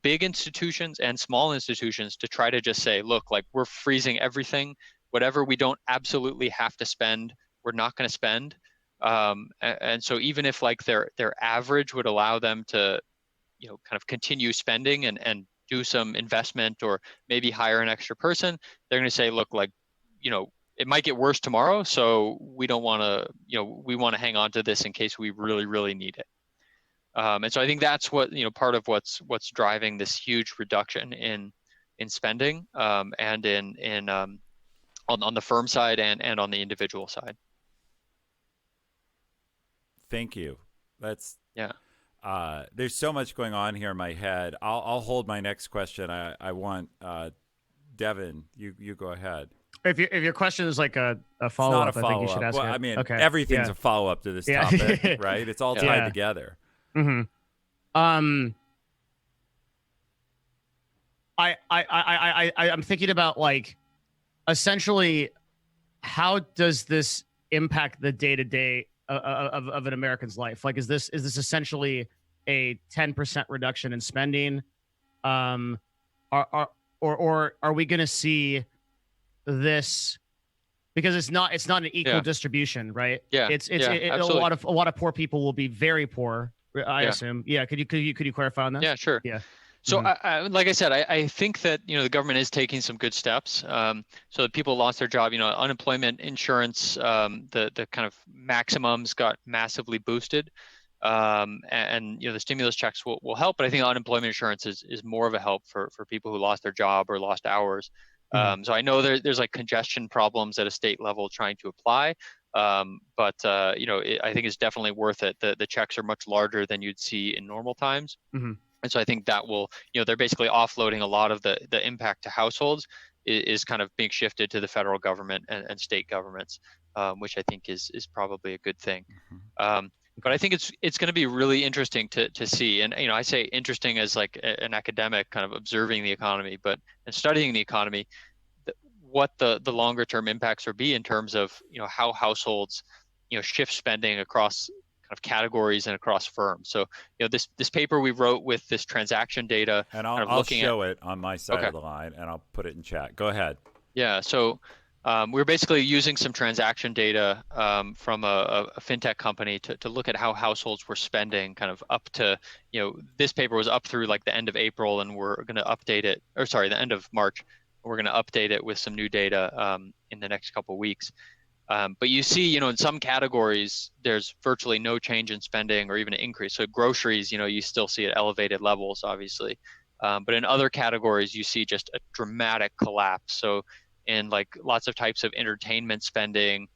big institutions and small institutions to try to just say, look, like we're freezing everything, whatever we don't absolutely have to spend, we're not going to spend. And so even if like their average would allow them to kind of continue spending and do some investment, or maybe hire an extra person, they're going to say, look, like it might get worse tomorrow, so we don't want to we want to hang on to this in case we really, really need it. And so I think that's what part of what's driving this huge reduction in spending, and in on the firm side and on the individual side. Thank you. That's yeah. There's so much going on here in my head. I'll hold my next question. I want Devin. You go ahead. If your question is like a follow up, I think you should ask well, it. I mean, okay. everything's a follow up to this topic, right? It's all tied together. Mm-hmm. I'm thinking about, like, essentially, how does this impact the day to day of an American's life? Like, is this essentially a 10% reduction in spending? Or are we going to see this, because it's not an equal distribution, right? Yeah. A lot of poor people will be very poor, I assume. Yeah. Could you clarify on that? Yeah, sure. Yeah. So like I said, I think that the government is taking some good steps. So that people lost their job, unemployment insurance, the kind of maximums got massively boosted, and the stimulus checks will help. But I think unemployment insurance is more of a help for people who lost their job or lost hours. So I know there's like congestion problems at a state level trying to apply, but I think it's definitely worth it. The checks are much larger than you'd see in normal times. Mm-hmm. And so I think that will, they're basically offloading a lot of the impact to households is kind of being shifted to the federal government and state governments, which I think is probably a good thing. But I think it's going to be really interesting to see. And, I say interesting as like an academic kind of observing the economy, but and studying the economy, what the longer term impacts will be in terms of, how households, shift spending across kind of categories and across firms. So, this paper we wrote with this transaction data, and I'll show it on my side of the line, and I'll put it in chat. Go ahead. Yeah. So we're basically using some transaction data from a fintech company to look at how households were spending, kind of up to, this paper was up through like the end of April, and we're going to update it, the end of March. We're going to update it with some new data in the next couple of weeks. But you see, in some categories, there's virtually no change in spending or even an increase. So groceries, you still see at elevated levels, obviously. But in other categories, you see just a dramatic collapse. So in like lots of types of entertainment spending,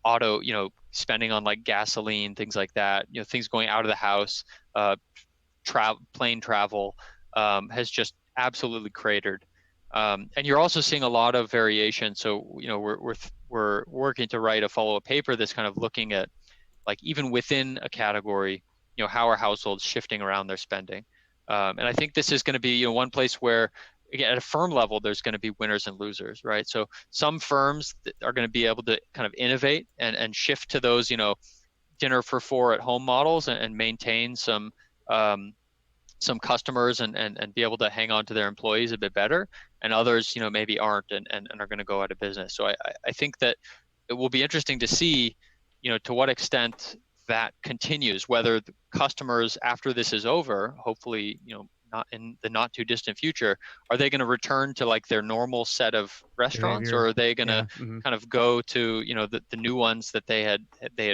auto, spending on like gasoline, things like that, things going out of the house, plane travel has just absolutely cratered. And you're also seeing a lot of variation. So, we're working to write a follow-up paper that's kind of looking at, like, even within a category, how are households shifting around their spending? And I think this is going to be, one place where, again, at a firm level, there's going to be winners and losers, right? So some firms are going to be able to kind of innovate and shift to those, dinner for four at home models and maintain some customers and be able to hang on to their employees a bit better, and others, maybe aren't and are going to go out of business. So I think that it will be interesting to see, to what extent that continues, whether the customers after this is over, hopefully, not in the not too distant future, are they going to return to like their normal set of restaurants, or are they going to kind of go to, the new ones that they had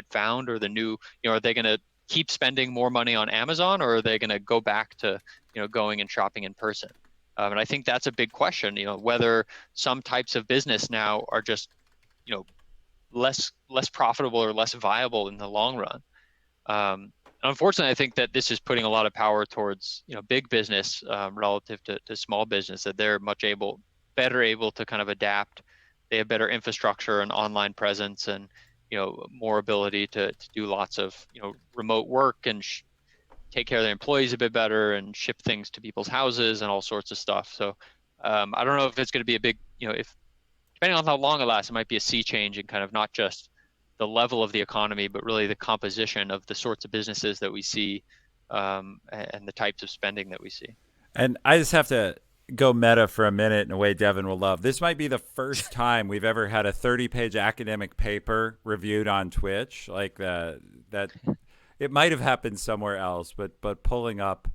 found, or the new, are they going to keep spending more money on Amazon, or are they going to go back to, going and shopping in person? And I think that's a big question, whether some types of business now are just, less profitable or less viable in the long run. Unfortunately, I think that this is putting a lot of power towards, big business relative to small business, that they're better able to kind of adapt. They have better infrastructure and online presence, and more ability to do lots of, remote work and take care of their employees a bit better and ship things to people's houses and all sorts of stuff. So I don't know if it's going to be a big, if depending on how long it lasts, it might be a sea change in kind of not just the level of the economy, but really the composition of the sorts of businesses that we see and the types of spending that we see. And I just have to go meta for a minute in a way Devin will love. This might be the first time we've ever had a 30-page academic paper reviewed on Twitch. Like that, it might have happened somewhere else, but pulling up.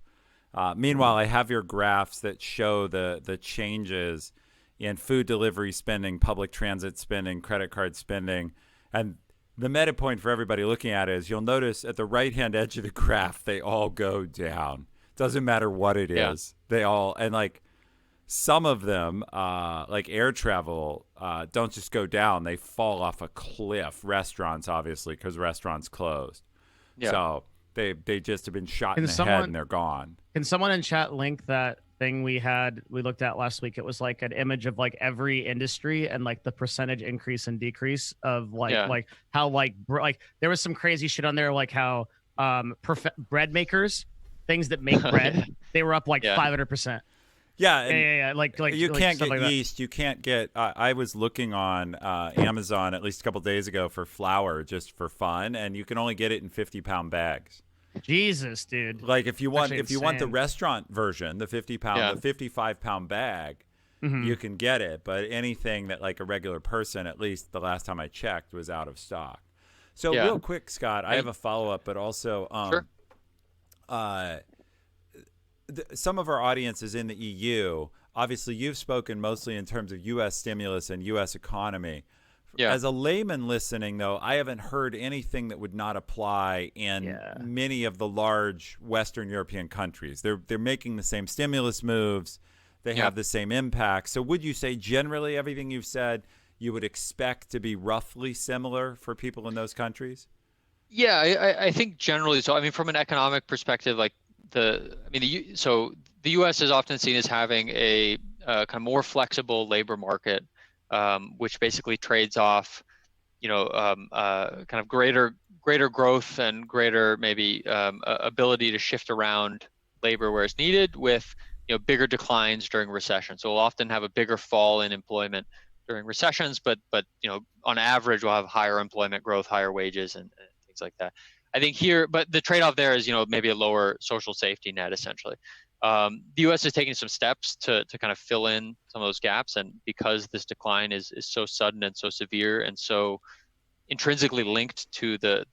Meanwhile, I have your graphs that show the changes in food delivery spending, public transit spending, credit card spending, and the meta point for everybody looking at it is you'll notice at the right-hand edge of the graph, they all go down. Doesn't matter what it is. They all, and like some of them, like air travel, don't just go down. They fall off a cliff. Restaurants, obviously, because restaurants closed. Yeah. So they just have been shot in the head and they're gone. Can someone in chat link that thing we looked at last week? It was like an image of like every industry and like the percentage increase and decrease of like how like there was some crazy shit on there, like how bread makers, things that make bread, they were up like 500%. Yeah, like you can't get like yeast. You can't get. I was looking on Amazon at least a couple days ago for flour just for fun, and you can only get it in 50-pound bags. Jesus, dude! Like if you want the restaurant version, the 50-pound, the 55-pound bag, you can get it. But anything that like a regular person, at least the last time I checked, was out of stock. So real quick, Scott, I have a follow up, but also sure. Some of our audience is in the EU. Obviously, you've spoken mostly in terms of U.S. stimulus and U.S. economy. Yeah. As a layman listening, though, I haven't heard anything that would not apply in many of the large Western European countries. They're making the same stimulus moves. They have the same impact. So would you say generally everything you've said you would expect to be roughly similar for people in those countries? Yeah, I think generally so. I mean, from an economic perspective, like the U.S. is often seen as having a kind of more flexible labor market, which basically trades off, kind of greater growth and greater maybe ability to shift around labor where it's needed with bigger declines during recession. So we'll often have a bigger fall in employment during recessions, but on average we'll have higher employment growth, higher wages, and things like that. I think here, but the trade-off there is, maybe a lower social safety net, essentially. The U.S. is taking some steps to kind of fill in some of those gaps, and because this decline is so sudden and so severe and so intrinsically linked to the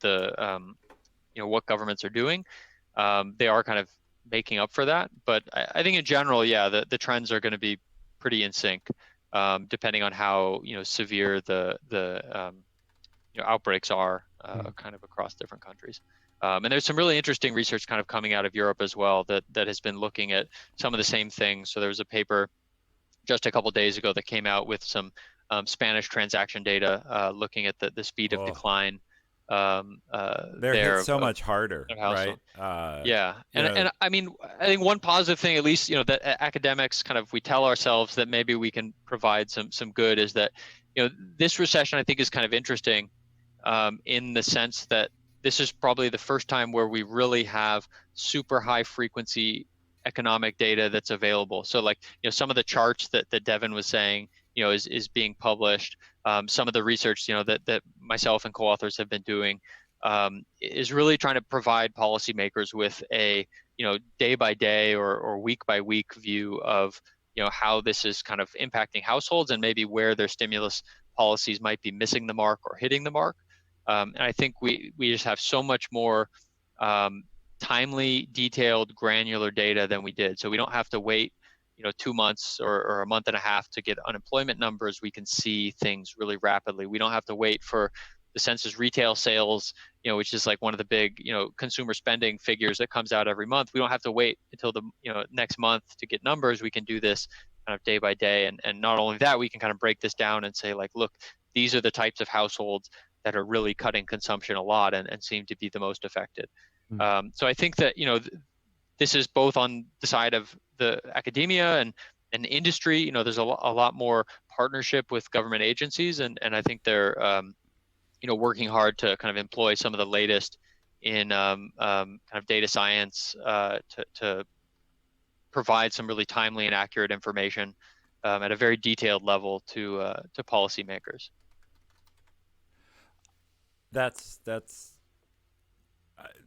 what governments are doing, they are kind of making up for that. But I think in general, the trends are going to be pretty in sync, depending on how severe the outbreaks are kind of across different countries. And there's some really interesting research kind of coming out of Europe as well that has been looking at some of the same things. So there was a paper just a couple days ago that came out with some Spanish transaction data looking at the speed of decline. They're hit so much harder, right? And I mean, I think one positive thing, at least, that academics kind of, we tell ourselves that maybe we can provide some good, is that, this recession I think is kind of interesting in the sense that this is probably the first time where we really have super high frequency economic data that's available. So like, some of the charts that Devin was saying, is being published. Some of the research, that myself and co-authors have been doing is really trying to provide policymakers with a, day by day or week by week view of, how this is kind of impacting households and maybe where their stimulus policies might be missing the mark or hitting the mark. And I think we just have so much more timely, detailed, granular data than we did. So we don't have to wait, 2 months or a month and a half to get unemployment numbers. We can see things really rapidly. We don't have to wait for the census retail sales, which is like one of the big, consumer spending figures that comes out every month. We don't have to wait until the, next month to get numbers. We can do this kind of day by day. And not only that, we can kind of break this down and say, like, look, these are the types of households that are really cutting consumption a lot and seem to be the most affected. So I think that, this is both on the side of the academia and industry. There's a lot more partnership with government agencies, and I think they're working hard to kind of employ some of the latest in kind of data science to provide some really timely and accurate information at a very detailed level to policymakers. That's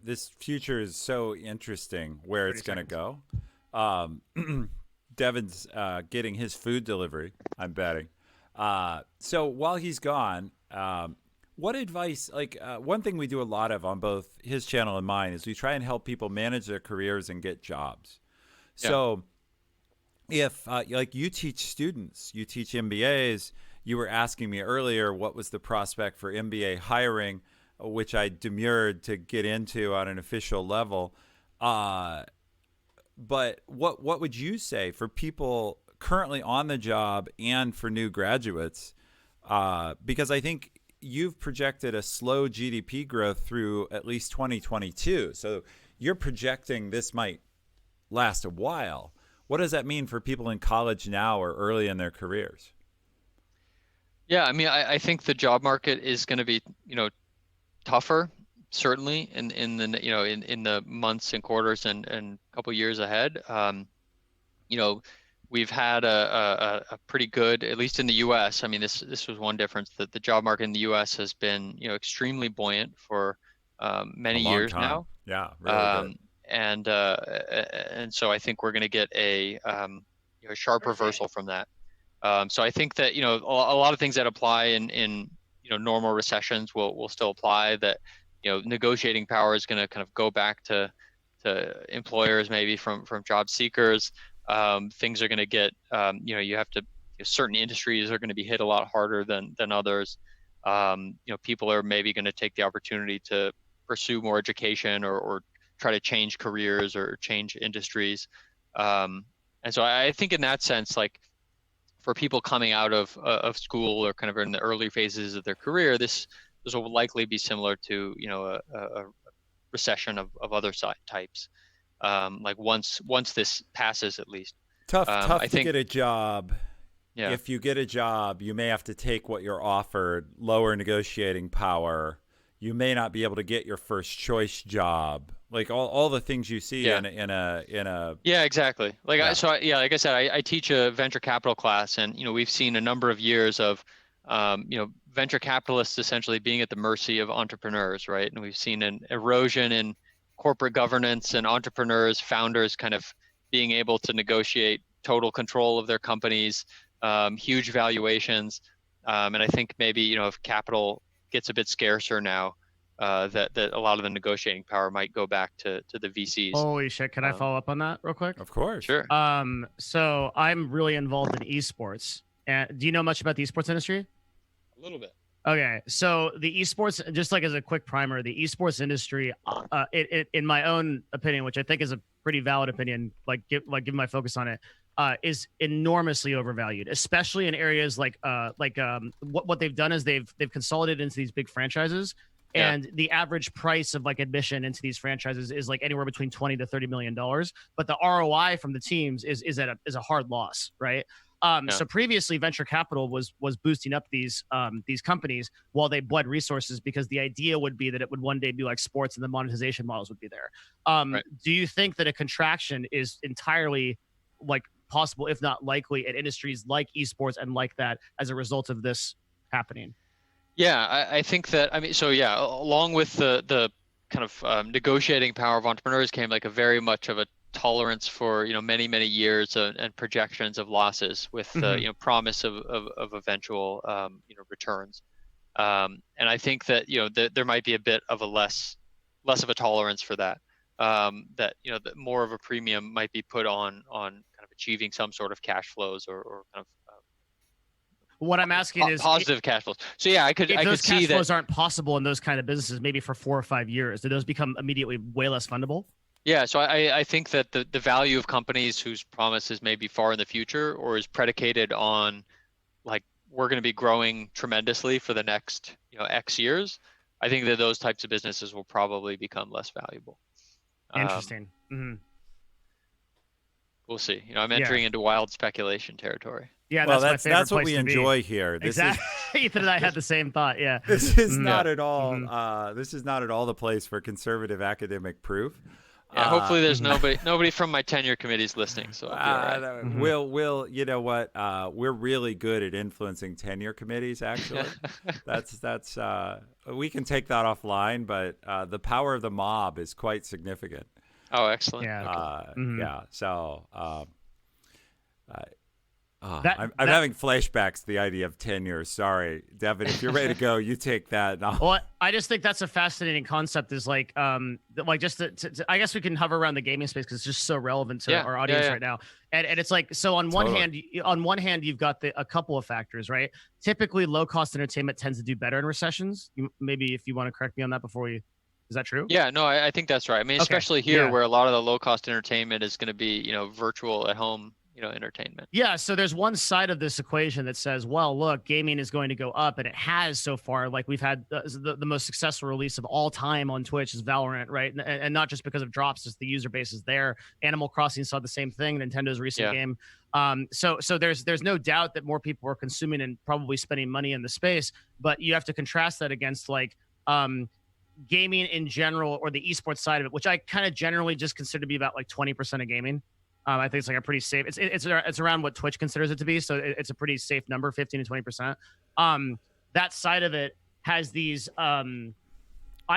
this future is so interesting where it's going to go. Devin's getting his food delivery, I'm betting. So while he's gone, what advice, one thing we do a lot of on both his channel and mine is we try and help people manage their careers and get jobs. Yeah. So if you teach students, you teach MBAs, you were asking me earlier what was the prospect for MBA hiring, which I demurred to get into on an official level. But what would you say for people currently on the job and for new graduates? Because I think you've projected a slow GDP growth through at least 2022. So you're projecting this might last a while. What does that mean for people in college now or early in their careers? Yeah, I mean, I think the job market is going to be, tougher, certainly in the months and quarters and couple years ahead. We've had a pretty good, at least in the U.S. I mean, this was one difference, that the job market in the U.S. has been extremely buoyant for many years now. Yeah, really good. And so I think we're going to get a sharp reversal from that. So I think that a lot of things that apply in normal recessions will still apply. That negotiating power is going to kind of go back to employers, maybe from job seekers. Things are going to get you have to, certain industries are going to be hit a lot harder than others. People are maybe going to take the opportunity to pursue more education or try to change careers or change industries. And so I think in that sense, like, for people coming out of school or kind of in the early phases of their career, this will likely be similar to a recession of other types. Like once this passes, at least. Tough to get a job. Yeah. If you get a job, you may have to take what you're offered, lower negotiating power. You may not be able to get your first choice job. Like all the things you see in a Yeah, exactly. Like I said, I teach a venture capital class, and we've seen a number of years of venture capitalists essentially being at the mercy of entrepreneurs, right? And we've seen an erosion in corporate governance and entrepreneurs, founders kind of being able to negotiate total control of their companies, huge valuations, and I think maybe if capital gets a bit scarcer now, that a lot of the negotiating power might go back to the VCs. Holy shit! Can I follow up on that real quick? Of course. Sure. So I'm really involved in esports. And do you know much about the esports industry? A little bit. Okay, so the esports, just like as a quick primer, the esports industry, in my own opinion, which I think is a pretty valid opinion, given my focus on it, is enormously overvalued, especially in areas like what they've done is they've consolidated into these big franchises. Yeah. And the average price of admission into these franchises is anywhere between $20 to $30 million. But the ROI from the teams is a hard loss, right? So previously, venture capital was boosting up these companies while they bled resources, because the idea would be that it would one day be like sports and the monetization models would be there. Right. Do you think that a contraction is entirely possible, if not likely, in industries like esports and like that as a result of this happening? Yeah, I think that, along with the kind of negotiating power of entrepreneurs came a very much of a tolerance for many years and projections of losses with promise of eventual returns, and I think that there might be a bit of a less of a tolerance for that, that that more of a premium might be put on kind of achieving some sort of cash flows or kind of what I'm asking is positive cash flows. So yeah, I could see that those cash flows aren't possible in those kind of businesses, maybe for 4 or 5 years, do those become immediately way less fundable? Yeah, so I think that the value of companies whose promises may be far in the future or is predicated on we're going to be growing tremendously for the next X years, I think that those types of businesses will probably become less valuable. Interesting. We'll see. I'm entering into wild speculation territory. Yeah, Well, that's my favorite that's what place we to be. enjoy here. This Exactly. Ethan and I had the same thought. Yeah. this is not Yeah. at all. This is not at all the place for conservative academic proof. Yeah, hopefully there's Mhm. nobody from my tenure committees listening, so I'll be all right. We'll you know what? We're really good at influencing tenure committees. Actually, that's we can take that offline, but the power of the mob is quite significant. Oh, excellent. Yeah. Okay. Yeah. So. That- I'm that- having flashbacks to the idea of tenure. Sorry, Devin. If you're ready to go, you take that. And Well, I just think that's a fascinating concept. Is like just I guess we can hover around the gaming space because it's just so relevant to our audience right now. And it's like, so on one hand, you've got a couple of factors, right? Typically, low cost entertainment tends to do better in recessions. Maybe if you want to correct me on that before is that true? Yeah, no, I think that's right. I mean, especially here where a lot of the low cost entertainment is going to be, virtual at home, entertainment. Yeah, so there's one side of this equation that says, well, look, gaming is going to go up, and it has so far. Like, we've had the most successful release of all time on Twitch is Valorant, right? And not just because of drops, just the user base is there. Animal Crossing saw the same thing, Nintendo's recent game. So there's no doubt that more people are consuming and probably spending money in the space, but you have to contrast that against gaming in general, or the esports side of it, which I kind of generally just consider to be about like 20% of gaming. I think it's like a pretty safe. It's around what Twitch considers it to be, so it's a pretty safe number, 15 to 20%. That side of it has these. I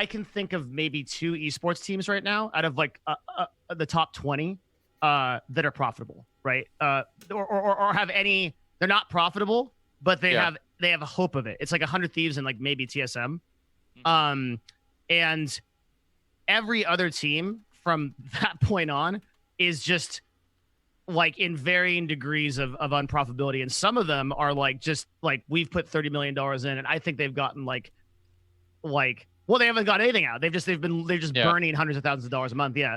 can think of maybe 2 esports teams right now out of like the top 20 that are profitable, right? Or have any. They're not profitable, but they have a hope of it. It's like 100 Thieves and like maybe TSM, and every other team from that point on is just like in varying degrees of unprofitability, and some of them are like just like, we've put $30 million in, and I think they've gotten like well, they haven't got anything out. They're just burning hundreds of thousands of dollars a month. Yeah,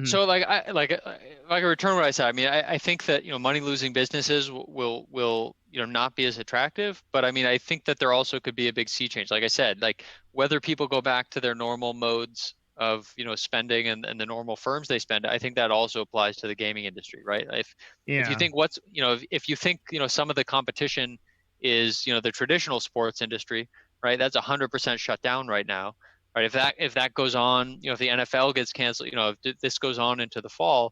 So if I can return what I said, I mean, I think that money losing businesses will not be as attractive, but I mean, I think that there also could be a big sea change. Like I said, like whether people go back to their normal modes of spending and the normal firms they spend, I think that also applies to the gaming industry, right? If you think if you think some of the competition is the traditional sports industry, right? That's 100% shut down right now, right? If that goes on, if the NFL gets canceled, if this goes on into the fall,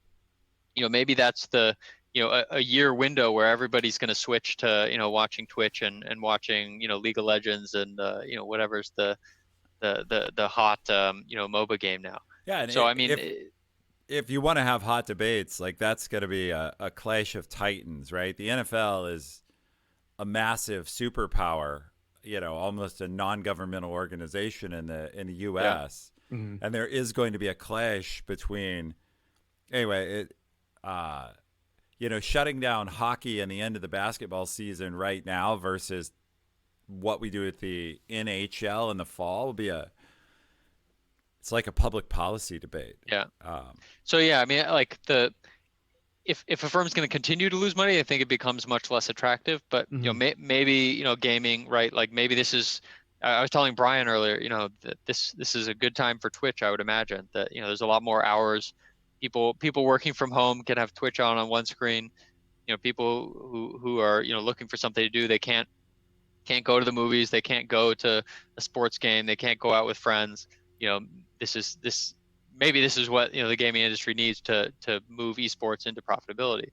maybe that's the a year window where everybody's going to switch to watching Twitch and watching League of Legends and whatever's the hot MOBA game now. Yeah, and so I mean, if you want to have hot debates, like that's going to be a clash of titans, right? The NFL is a massive superpower, almost a non-governmental organization in the U.S. And there is going to be a clash between, shutting down hockey and the end of the basketball season right now versus what we do at the NHL in the fall will be it's like a public policy debate. Yeah. I mean, like if a firm's going to continue to lose money, I think it becomes much less attractive. But maybe gaming, right? Like maybe this is. I was telling Brian earlier, that this is a good time for Twitch. I would imagine that there's a lot more hours. People working from home can have Twitch on one screen. People who are looking for something to do, they can't go to the movies, they can't go to a sports game, they can't go out with friends. Maybe this is what the gaming industry needs to move esports into profitability.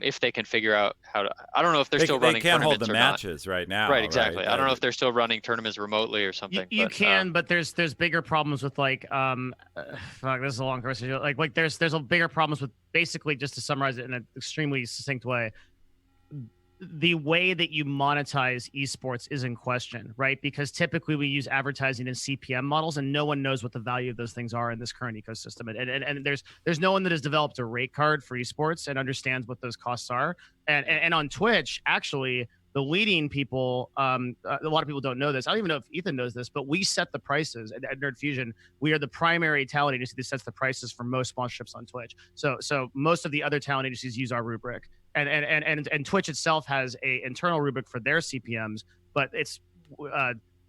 If they can figure out how to, I don't know if they're still running. They can't hold tournaments the matches right now. Right, exactly. Right? I don't know if they're still running tournaments remotely or something. You can, but there's bigger problems with like fuck, this is a long conversation. Like there's a bigger problems with, basically, just to summarize it in an extremely succinct way, the way that you monetize esports is in question, right? Because typically we use advertising and CPM models, and no one knows what the value of those things are in this current ecosystem. And there's no one that has developed a rate card for esports and understands what those costs are. And on Twitch, actually, the leading people, a lot of people don't know this. I don't even know if Ethan knows this, but we set the prices at Nerd Fusion. We are the primary talent agency that sets the prices for most sponsorships on Twitch. So most of the other talent agencies use our rubric. And Twitch itself has a internal rubric for their CPMs, but it's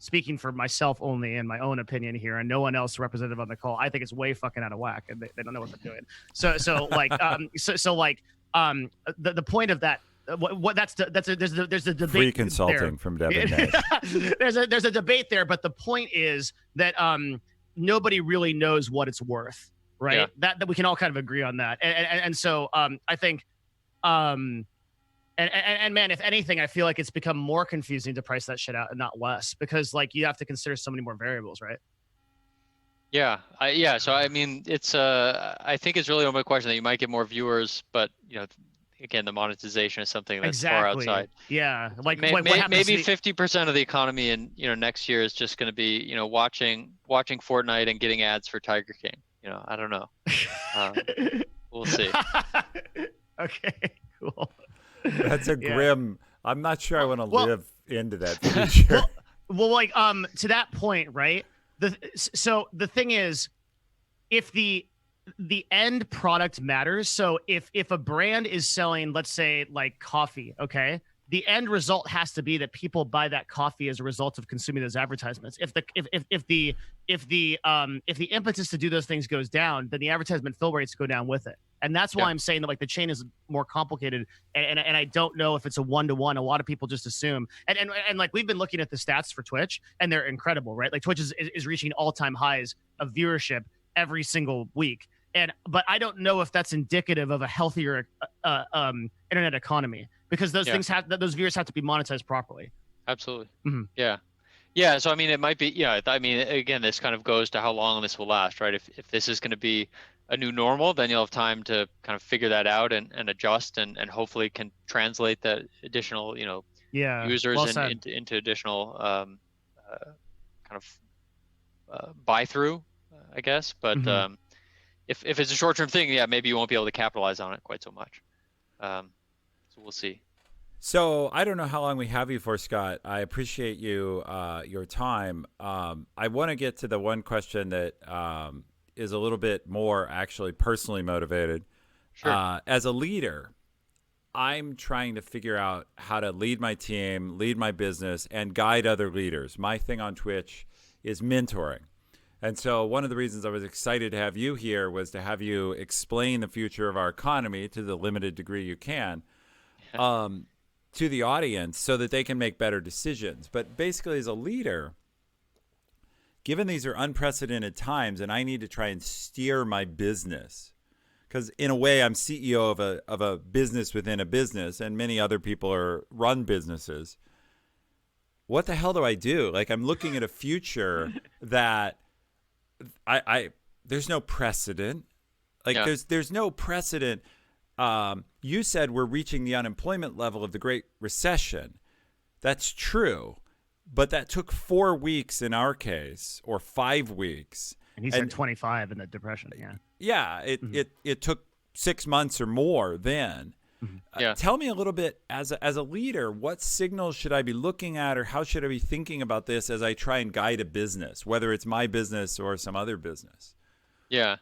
speaking for myself only in my own opinion here, and no one else representative on the call. I think it's way fucking out of whack, and they don't know what they're doing. The point of that what that's there's a debate Free consulting there. from Devin Nash. there's a debate there, but the point is that nobody really knows what it's worth, right? Yeah. That we can all kind of agree on that, and so I think and man, if anything, I feel like it's become more confusing to price that shit out and not less, because like you have to consider so many more variables, right? Yeah, so I mean, it's I think it's really a question that you might get more viewers, but again, the monetization is something that's far outside. Yeah, like maybe maybe 50% of the economy in next year is just going to be watching Fortnite and getting ads for Tiger King. I don't know. We'll see. Okay, cool. That's a grim. I'm not sure I want to live into that future. future. Well, like to that point, right? So the thing is, if the end product matters, so if a brand is selling, let's say like coffee, okay, the end result has to be that people buy that coffee as a result of consuming those advertisements. If the impetus to do those things goes down, then the advertisement fill rates go down with it. And that's why I'm saying that like the chain is more complicated, and I don't know if it's a one-to-one. A lot of people just assume, and like we've been looking at the stats for Twitch, and they're incredible, right? Like Twitch is reaching all-time highs of viewership every single week, but I don't know if that's indicative of a healthier internet economy, because those those viewers have to be monetized properly. Absolutely. Mm-hmm. Yeah. So I mean, it might be. Yeah. I mean, again, this kind of goes to how long this will last, right? If this is going to be a new normal, then you'll have time to kind of figure that out and adjust and hopefully can translate that additional users into additional kind of buy through, I guess. But if it's a short term thing, maybe you won't be able to capitalize on it quite so much. So we'll see. So I don't know how long we have you for, Scott. I appreciate your time. I want to get to the one question that is a little bit more actually personally motivated. Sure. As a leader, I'm trying to figure out how to lead my team, lead my business, and guide other leaders. My thing on Twitch is mentoring. And so one of the reasons I was excited to have you here was to have you explain the future of our economy to the limited degree you can to the audience so that they can make better decisions. But basically, as a leader, given these are unprecedented times and I need to try and steer my business, because in a way I'm CEO of a business within a business and many other people run businesses, what the hell do I do? Like, I'm looking at a future that there's no precedent. Like there's no precedent. You said we're reaching the unemployment level of the Great Recession. That's true. But that took 4 weeks in our case, or 5 weeks. And he said 25 in the Depression. Yeah. Yeah. It took 6 months or more then. Tell me a little bit, as a leader, what signals should I be looking at, or how should I be thinking about this as I try and guide a business, whether it's my business or some other business? Yeah.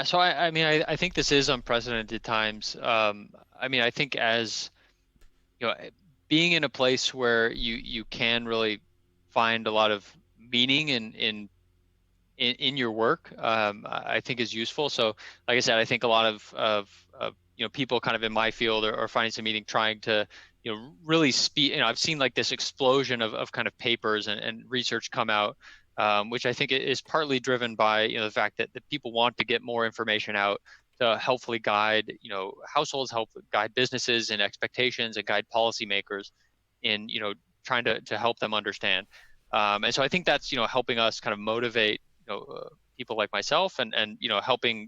So I mean, I think this is unprecedented times. I mean, I think as being in a place where you can really find a lot of meaning in your work, I think is useful. So like I said, I think a lot of people kind of in my field are finding some meaning, trying to really speed. I've seen like this explosion of kind of papers and research come out, which I think is partly driven by the fact that people want to get more information out to helpfully guide households, help guide businesses and expectations, and guide policymakers in trying to help them understand. And so I think that's helping us kind of motivate people like myself and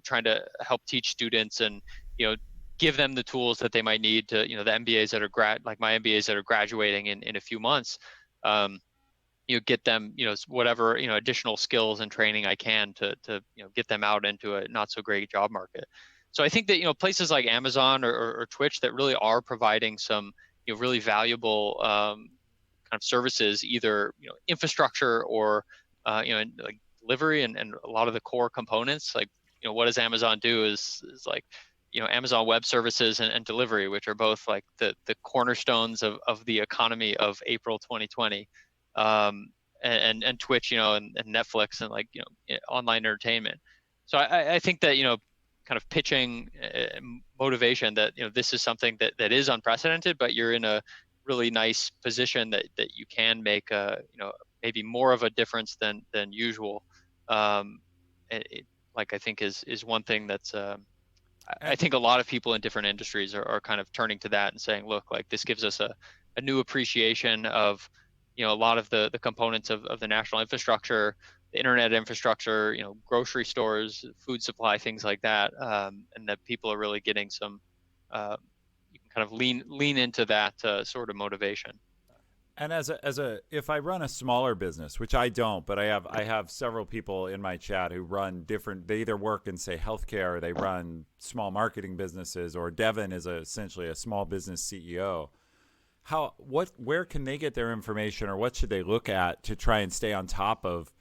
trying to help teach students and give them the tools that they might need to the MBAs that are like my MBAs that are graduating in a few months. Get them whatever additional skills and training I can to get them out into a not so great job market. So I think that places like Amazon or Twitch that really are providing some really valuable kind of services, either infrastructure or like delivery and a lot of the core components. Like what does Amazon do is like Amazon Web Services and delivery, which are both like the cornerstones of the economy of April 2020. And Twitch, and Netflix and like, online entertainment. So I think that, kind of pitching motivation that, this is something that is unprecedented, but you're in a really nice position that you can make maybe more of a difference than usual. Like I think is one thing that's I think a lot of people in different industries are kind of turning to that and saying, look, like this gives us a new appreciation of, a lot of the components of the national infrastructure, the internet infrastructure, grocery stores, food supply, things like that, and that people are really getting some, you can kind of lean into that sort of motivation. And if I run a smaller business, which I don't, but I have several people in my chat who run different. They either work in, say, healthcare, or they run small marketing businesses, or Devin is essentially a small business CEO. Where can they get their information, or what should they look at to try and stay on top of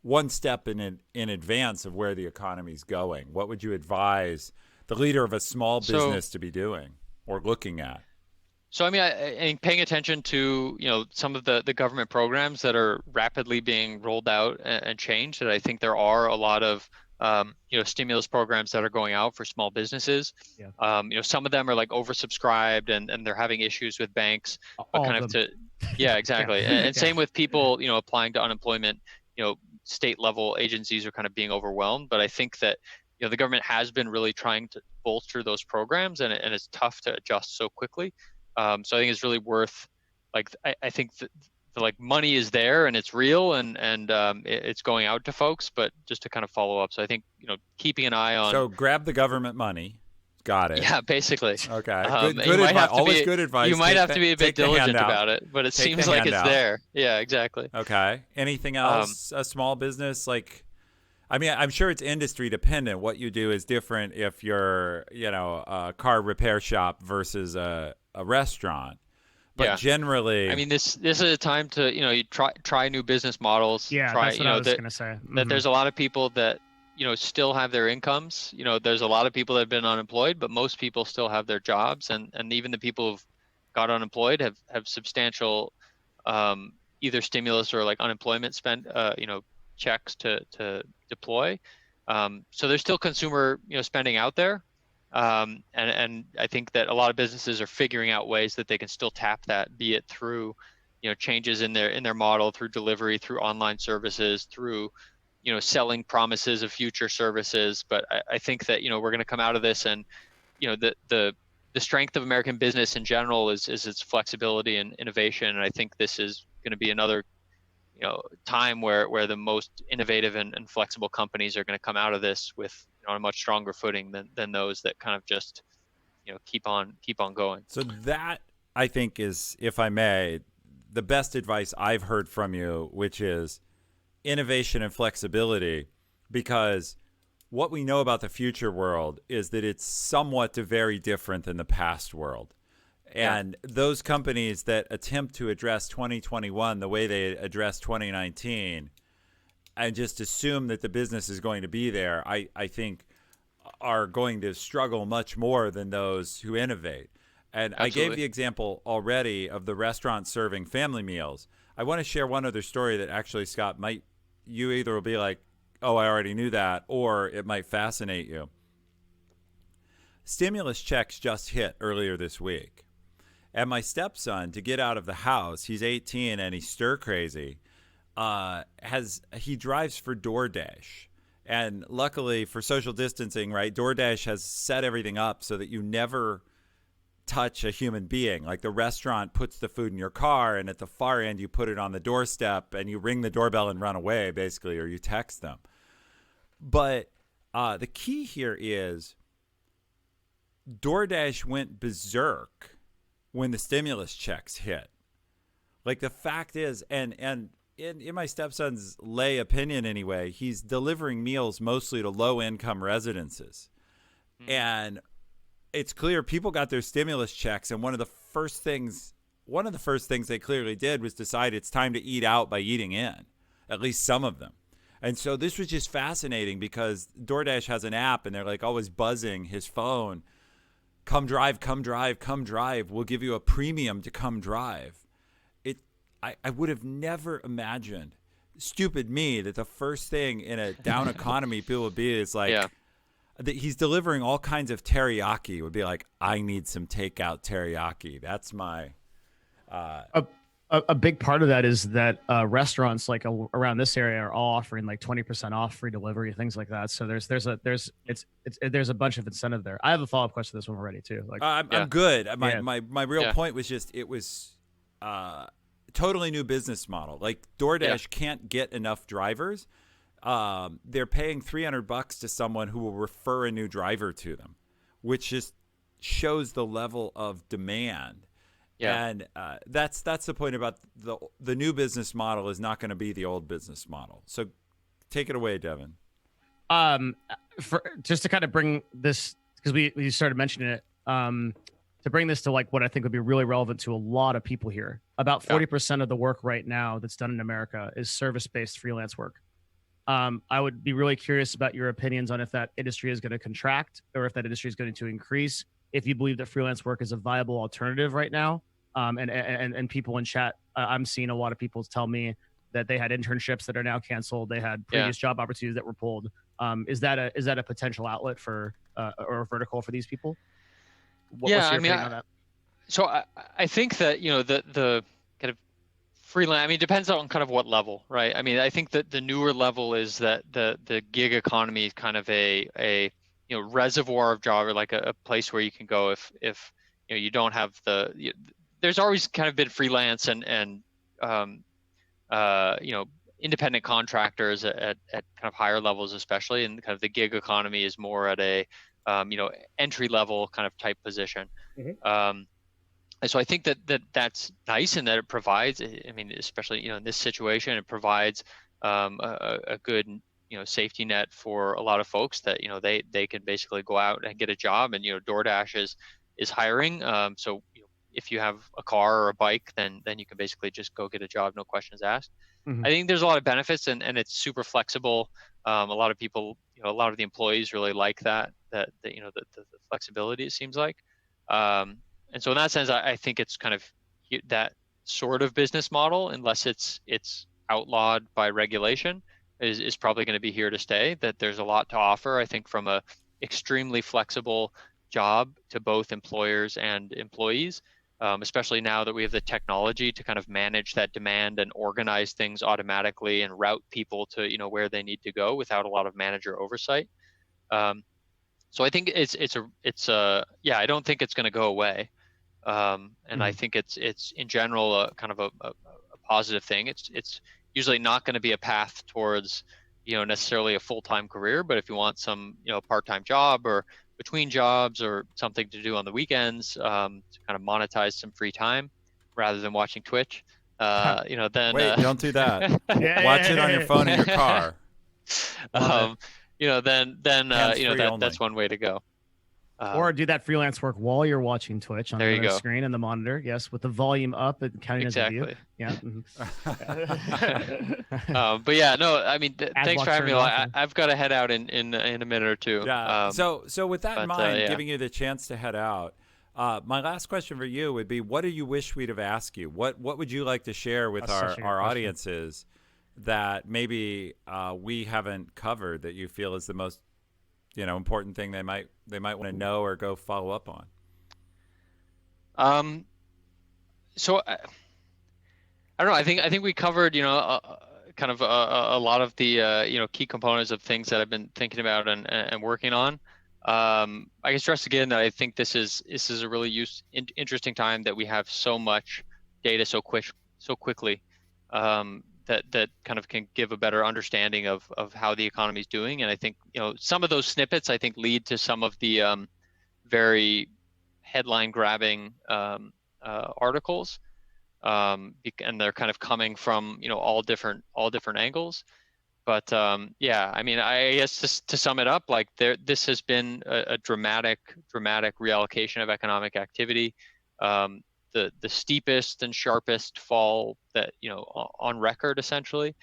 one step in advance of where the economy's going? What would you advise the leader of a small business to be doing or looking at? So, I mean, paying attention to, some of the government programs that are rapidly being rolled out and changed, that I think there are a lot of, stimulus programs that are going out for small businesses. Yeah. Some of them are like oversubscribed and they're having issues with banks, but kind of yeah, exactly. Yeah. And same with people, applying to unemployment, state level agencies are kind of being overwhelmed. But I think that, the government has been really trying to bolster those programs, and it's tough to adjust so quickly. So I think it's really worth, like, I think the money is there and it's real and it's going out to folks, but just to kind of follow up. So I think, keeping an eye on. So grab the government money. Got it. Yeah, basically. Okay. Good advice. Always good advice. You might have to be a bit diligent about it, but it seems like it's there. Yeah, exactly. Okay. Anything else? A small business, like, I mean, I'm sure it's industry dependent. What you do is different if you're, a car repair shop versus a restaurant. But generally, I mean, this is a time to, you try new business models. Yeah, that's what I was going to say. That there's a lot of people that, still have their incomes. There's a lot of people that have been unemployed, but most people still have their jobs. And even the people who've got unemployed have substantial either stimulus or like unemployment spend, checks to deploy. So there's still consumer, spending out there. And I think that a lot of businesses are figuring out ways that they can still tap that, be it through, changes in their model, through delivery, through online services, through, selling promises of future services. But I think that, we're going to come out of this, and, the strength of American business in general is its flexibility and innovation. And I think this is going to be another, time where the most innovative and flexible companies are going to come out of this with, on a much stronger footing than those that kind of just, keep on going. So that, I think, is, if I may, the best advice I've heard from you, which is innovation and flexibility, because what we know about the future world is that it's somewhat very different than the past world. And those companies that attempt to address 2021 the way they addressed 2019 and just assume that the business is going to be there, I think are going to struggle much more than those who innovate. And Absolutely. I gave the example already of the restaurant serving family meals. I want to share one other story that actually, Scott, you either will be like, oh, I already knew that, or it might fascinate you. Stimulus checks just hit earlier this week. And my stepson, to get out of the house, he's 18 and he's stir crazy, he drives for DoorDash. And luckily for social distancing, right, DoorDash has set everything up so that you never touch a human being. Like, the restaurant puts the food in your car, and at the far end you put it on the doorstep and you ring the doorbell and run away, basically, or you text them. But the key here is DoorDash went berserk when the stimulus checks hit. Like, the fact is, and in my stepson's lay opinion anyway, he's delivering meals mostly to low-income residences. And it's clear people got their stimulus checks, and one of the first things they clearly did was decide it's time to eat out by eating in, at least some of them. And so this was just fascinating because DoorDash has an app, and they're like always buzzing his phone. Come drive, come drive, come drive. We'll give you a premium to come drive. I would have never imagined, stupid me, that the first thing in a down economy people would be is like, he's delivering all kinds of teriyaki. It would be like, I need some takeout teriyaki. That's my. A big part of that is that restaurants like around this area are all offering like 20% off, free delivery, things like that. So there's a bunch of incentive there. I have a follow-up question to this one already too. Like, I'm good. My real point was just it was totally new business model. Like DoorDash can't get enough drivers. They're paying $300 to someone who will refer a new driver to them, which just shows the level of demand. Yeah. And that's the point about the new business model is not going to be the old business model. So take it away, Devin. Just to kind of bring this, because we started mentioning it, to bring this to like what I think would be really relevant to a lot of people here. About 40% of the work right now that's done in America is service-based freelance work. I would be really curious about your opinions on if that industry is going to contract or if that industry is going to increase. If you believe that freelance work is a viable alternative right now. And people in chat, I'm seeing a lot of people tell me that they had internships that are now canceled. They had previous job opportunities that were pulled. Is that a potential outlet for or a vertical for these people? What's your opinion on that? So I think that the kind of freelance. I mean, it depends on kind of what level, right? I mean, I think that the newer level is that the gig economy is kind of a reservoir of job, or like a place where you can go if you don't have there's always kind of been freelance and independent contractors at kind of higher levels, especially, and kind of the gig economy is more at a entry level kind of type position. Mm-hmm. And so I think that's nice, and that it provides, I mean, especially in this situation, it provides a good safety net for a lot of folks that they can basically go out and get a job, and DoorDash is hiring. So if you have a car or a bike, then you can basically just go get a job, no questions asked. Mm-hmm. I think there's a lot of benefits, and it's super flexible. A lot of people, a lot of the employees really like the flexibility, it seems like. And so in that sense, I think it's kind of that sort of business model, unless it's outlawed by regulation, is probably going to be here to stay. That there's a lot to offer, I think, from a extremely flexible job to both employers and employees. Especially now that we have the technology to kind of manage that demand and organize things automatically and route people to where they need to go without a lot of manager oversight. So I think it's I don't think it's going to go away, and I think it's in general kind of a positive thing. It's usually not going to be a path towards necessarily a full-time career, but if you want some part-time job or between jobs or something to do on the weekends, to kind of monetize some free time rather than watching Twitch, then wait, don't do that. Watch it on your phone in your car. That's one way to go. Or do that freelance work while you're watching Twitch on the screen and the monitor. Yes, with the volume up and counting as a view. Yeah. Mm-hmm. But yeah, no, I mean, thanks for having me. I've got to head out in a minute or two. Yeah. So with that in mind, giving you the chance to head out, my last question for you would be: what do you wish we'd have asked you? What would you like to share with our audiences that maybe we haven't covered that you feel is the most important thing they might want to know or go follow up on? So I don't know. I think we covered kind of a lot of the key components of things that I've been thinking about and working on. I can stress again that I think this is a really interesting time that we have so much data so quickly. That kind of can give a better understanding of how the economy is doing. And I think, some of those snippets, I think, lead to some of the very headline grabbing articles. And they're kind of coming from, all different angles. But I mean, I guess just to sum it up, like this has been a dramatic reallocation of economic activity. The steepest and sharpest fall that on record, essentially,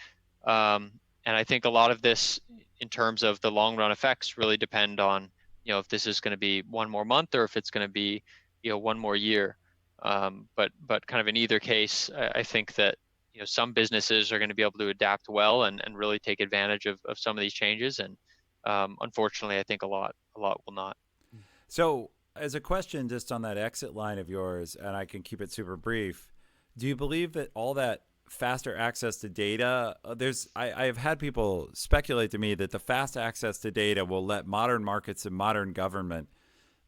and I think a lot of this, in terms of the long run effects, really depend on if this is going to be one more month or if it's going to be one more year. But kind of in either case, I think that some businesses are going to be able to adapt well and really take advantage of some of these changes, and unfortunately, I think a lot lot will not. So, as a question just on that exit line of yours, and I can keep it super brief, do you believe that all that faster access to data, I have had people speculate to me that the fast access to data will let modern markets and modern government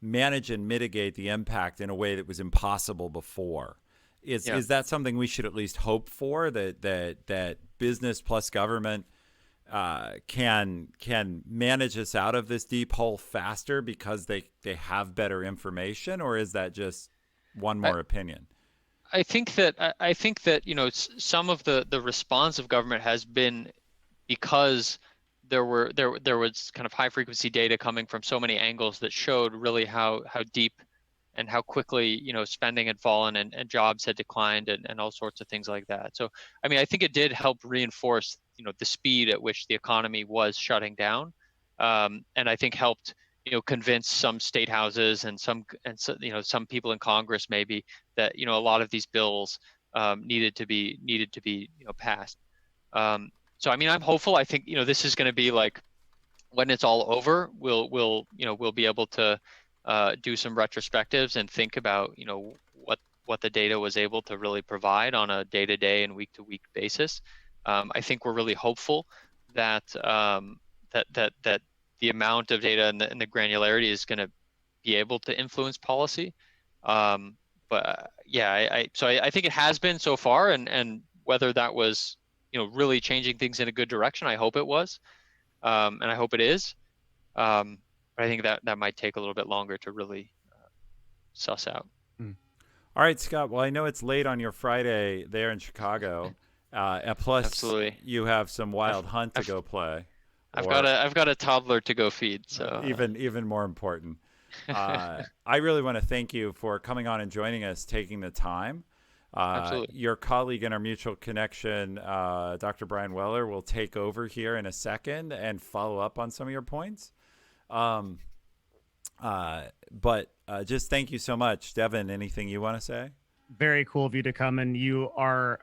manage and mitigate the impact in a way that was impossible before. Is that something we should at least hope for, that business plus government can manage us out of this deep hole faster because they have better information, or is that just one more opinion? I think that some of the response of government has been because there was kind of high frequency data coming from so many angles that showed really how deep and how quickly spending had fallen and jobs had declined and all sorts of things like that. So I mean, I think it did help reinforce the speed at which the economy was shutting down, and I think helped convince some state houses and some people in Congress maybe that a lot of these bills needed to be passed. So I mean, I'm hopeful. I think this is going to be like, when it's all over, we'll be able to do some retrospectives and think about what the data was able to really provide on a day-to-day and week-to-week basis. I think we're really hopeful that that the amount of data and the granularity is going to be able to influence policy. But yeah, I think it has been so far, and whether that was really changing things in a good direction, I hope it was, and I hope it is. But I think that might take a little bit longer to really suss out. All right, Scott. Well, I know it's late on your Friday there in Chicago, and plus Absolutely. You have some wild hunt to go play. I've got a toddler to go feed, so even more important. I really want to thank you for coming on and joining us, taking the time. Absolutely. Your colleague in our mutual connection, Dr. Brian Weller, will take over here in a second and follow up on some of your points. But just thank you so much. Devin, anything you want to say? Very cool of you to come, and you are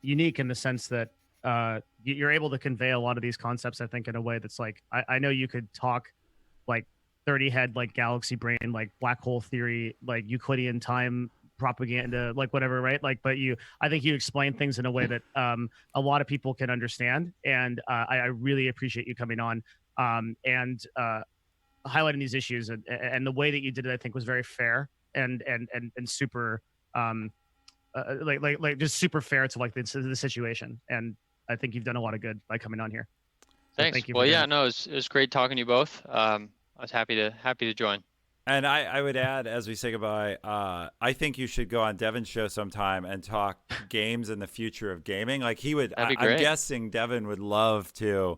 unique in the sense that you're able to convey a lot of these concepts, I think, in a way that's like, I know you could talk like 30 head, like galaxy brain, like black hole theory, like Euclidean time propaganda, like whatever, right? Like, but I think you explain things in a way that a lot of people can understand, and I really appreciate you coming on and highlighting these issues, and the way that you did it, I think, was very fair and super like just super fair to like the situation, and I think you've done a lot of good by coming on here. So thanks. Thank you. Well, yeah, no, it was great talking to you both. I was happy to join. And I would add, as we say goodbye, I think you should go on Devin's show sometime and talk games and the future of gaming. Like he would, That'd be great. I'm guessing Devin would love to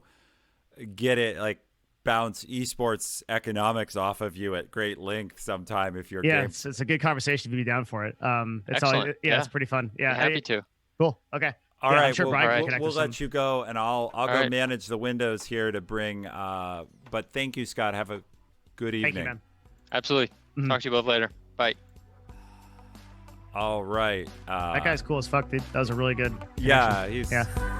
get it, like bounce esports economics off of you at great length sometime if you're it's a good conversation to be down for it. It's all, Excellent. it's pretty fun. Yeah, Happy to. Cool. Okay. All right, I'm sure Brian can connect we'll with let some. you go, and I'll go right. manage the windows here to bring. But thank you, Scott. Have a good evening. Thank you, man. Absolutely. Talk to you both later. Bye. All right. That guy's cool as fuck, dude. That was a really good Yeah, connection. Yeah.